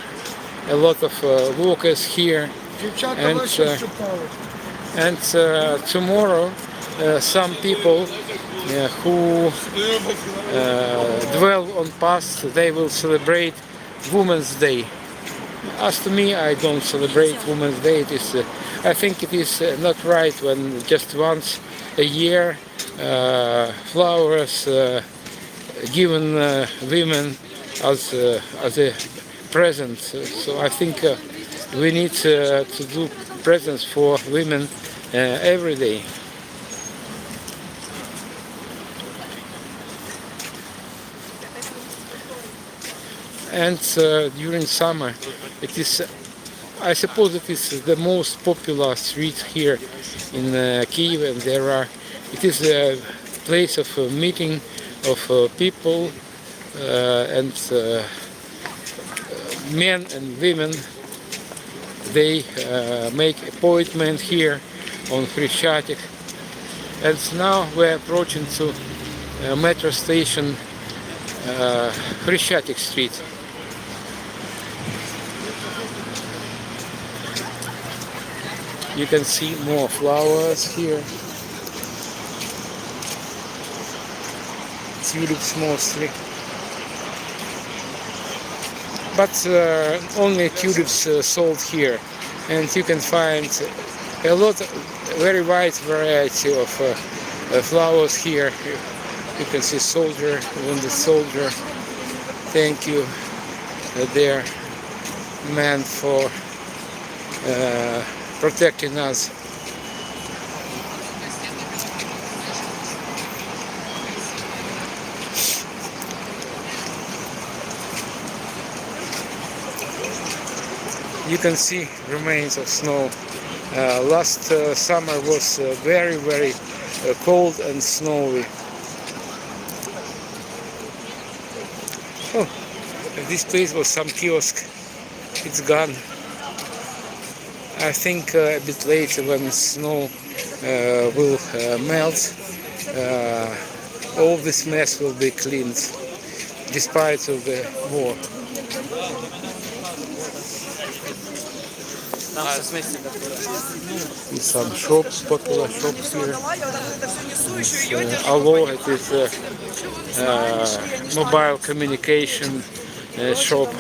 a lot of walkers here. And tomorrow some people who dwell on past, they will celebrate Women's Day. As to me, I don't celebrate Women's Day. It is, I think it is not right when just once a year flowers given women as a present. So I think we need to do presents for women every day. And during summer, it is, I suppose it is the most popular street here in Kiev, and it is a place of meeting of people, and men and women. They make appointment here on Khreshchatyk, and now we're approaching to metro station Khreshchatyk Street. You can see more flowers here. Tulips mostly. But only tulips sold here. And you can find a lot, very wide variety of flowers here. You can see soldier, wounded soldier. Thank you, dear man, for protecting us. You can see remains of snow. Last summer was very, very cold and snowy. Oh, this place was some kiosk. It's gone. I think a bit later when snow will melt, all this mess will be cleaned, despite of the war. Some shops, popular shops here. Although it is a mobile communication shop.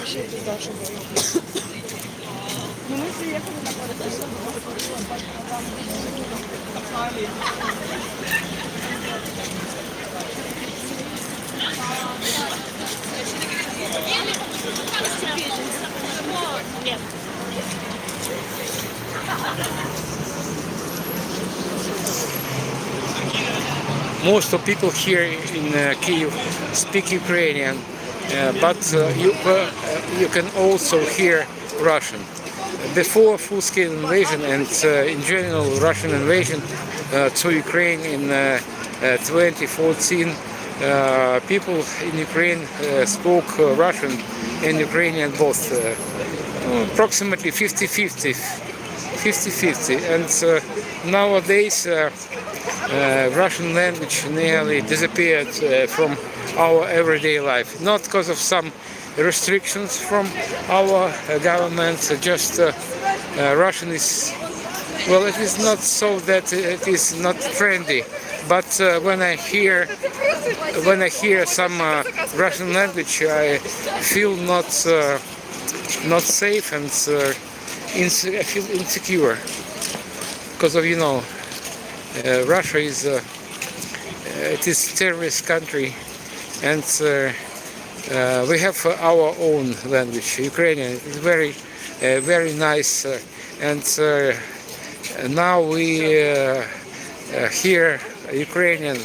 Most of people here in Kiev speak Ukrainian, but you can also hear Russian. Before full-scale invasion and in general Russian invasion to Ukraine in 2014, people in Ukraine spoke Russian and Ukrainian both, approximately 50-50. And nowadays Russian language nearly disappeared from our everyday life, not because of some restrictions from our government, just Russian is, well, it is not so that it is not friendly, but when I hear some Russian language, I feel not safe, and I feel insecure because of, you know, Russia is it is a terrorist country, and we have our own language, Ukrainian. It's very nice, and now we hear Ukrainian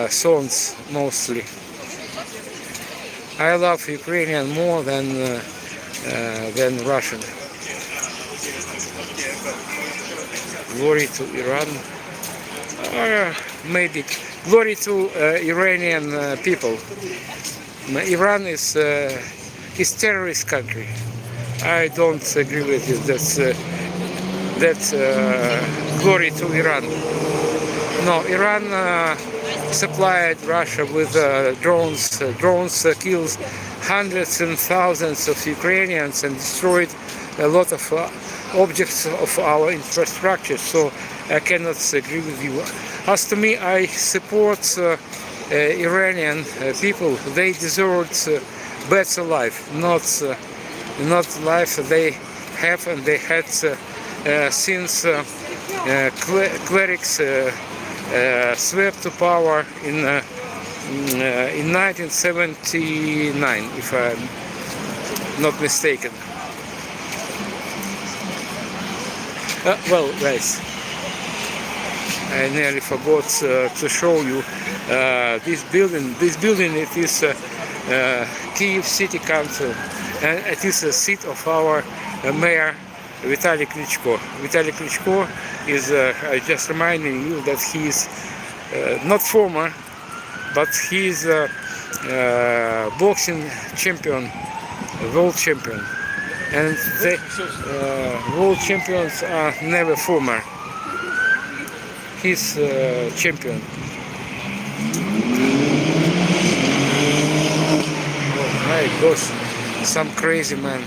songs mostly. I love Ukrainian more than Russian. Glory to Iran. Maybe glory to Iranian people. Iran is terrorist country. I don't agree with you. That's glory to Iran. No, Iran supplied Russia with drones. Drones kills hundreds and thousands of Ukrainians and destroyed a lot of objects of our infrastructure. So I cannot agree with you. As to me, I support Iranian people. They deserve better life, not life they have and they had since clerics swept to power in 1979, if I'm not mistaken. Well, guys, I nearly forgot to show you this building. This building, it is Kiev City Council, and it is the seat of our mayor Vitaly Klitschko. Vitaly Klitschko is, just reminding you that he is not former, but he is boxing champion, world champion. And the world champions are never former. He's champion. Oh my gosh, some crazy man.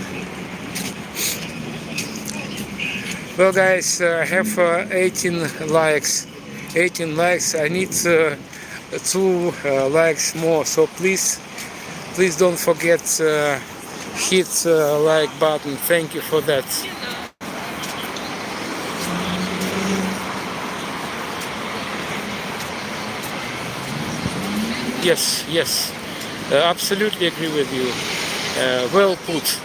Well, guys, I have 18 likes. 18 likes. I need 2 likes more. So please don't forget hit like button. Thank you for that. Yes, absolutely agree with you. Well put.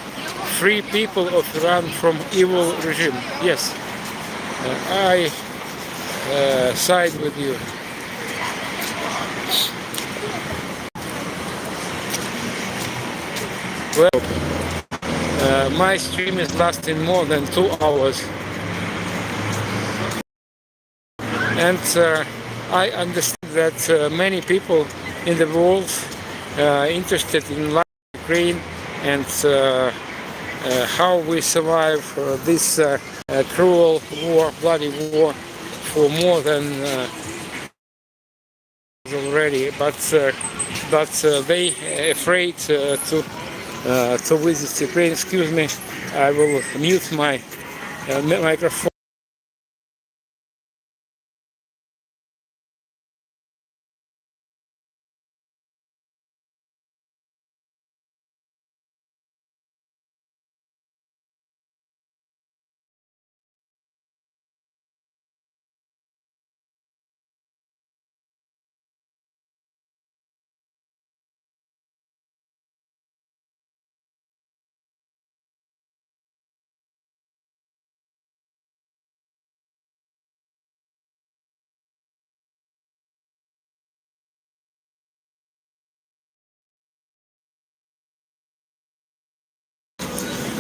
Free people of Iran from evil regime. Yes, I side with you. Well, my stream is lasting more than 2 hours, and I understand that many people in the world interested in life in Ukraine and how we survive this cruel war, bloody war, for more than already. But they afraid to visit Ukraine. Excuse me, I will mute my microphone.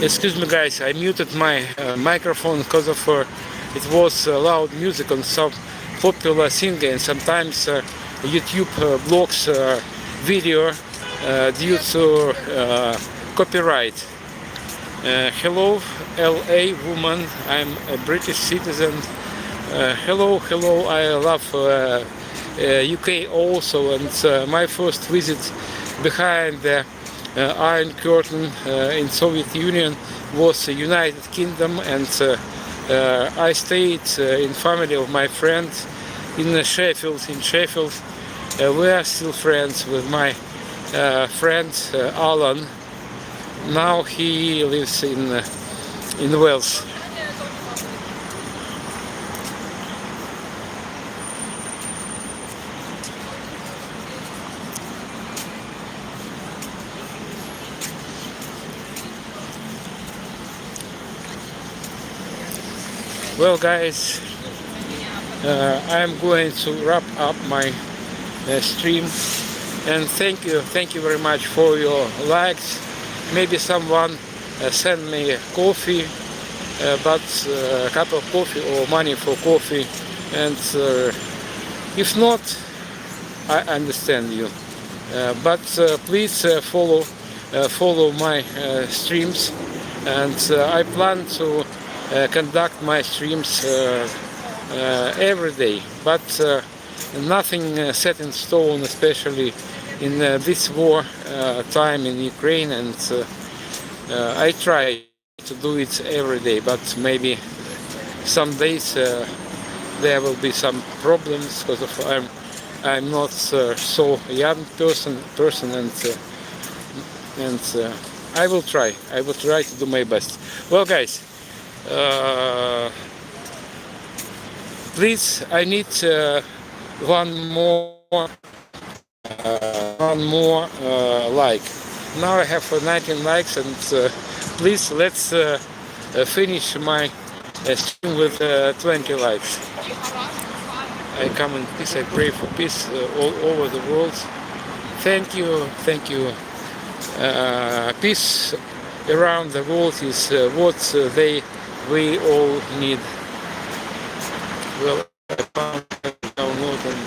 Excuse me, guys, I muted my microphone because of it was loud music on some popular singer, and sometimes YouTube blocks video due to copyright. Hello, LA woman, I'm a British citizen. Hello, I love UK also, and my first visit behind the Iron Curtain in Soviet Union was the United Kingdom, and I stayed in family of my friend in Sheffield. We are still friends with my friend Alan. Now he lives in Wales. Well, guys, I'm going to wrap up my stream, and thank you very much for your likes. Maybe someone send me coffee, but a cup of coffee or money for coffee, and if not, I understand you. But please follow my streams, and I plan to conduct my streams every day, but nothing set in stone, especially in this war time in Ukraine, and I try to do it every day, but maybe some days there will be some problems because of I'm not so young person, and I will try to do my best. Well, guys, please, I need one more like. Now I have 19 likes, and please let's finish my stream with 20 likes. I come in peace, I pray for peace all over the world. Thank you. Peace around the world is what we all need. Well, I found download and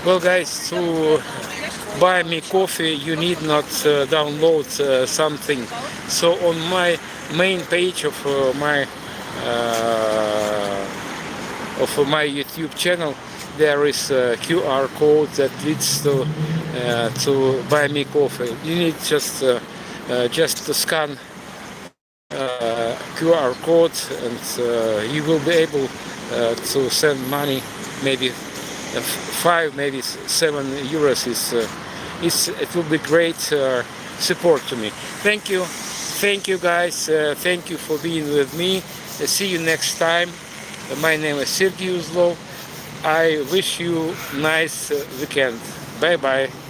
well, guys, to buy me coffee you need not download something. So on my main page of my of my YouTube channel, there is a QR code that leads to buy me coffee. You need just to scan QR code, and you will be able to send money. Maybe 5, maybe 7 euros it will be great support to me. Thank you guys, thank you for being with me. See you next time. My name is Sergei. I wish you nice weekend. Bye bye.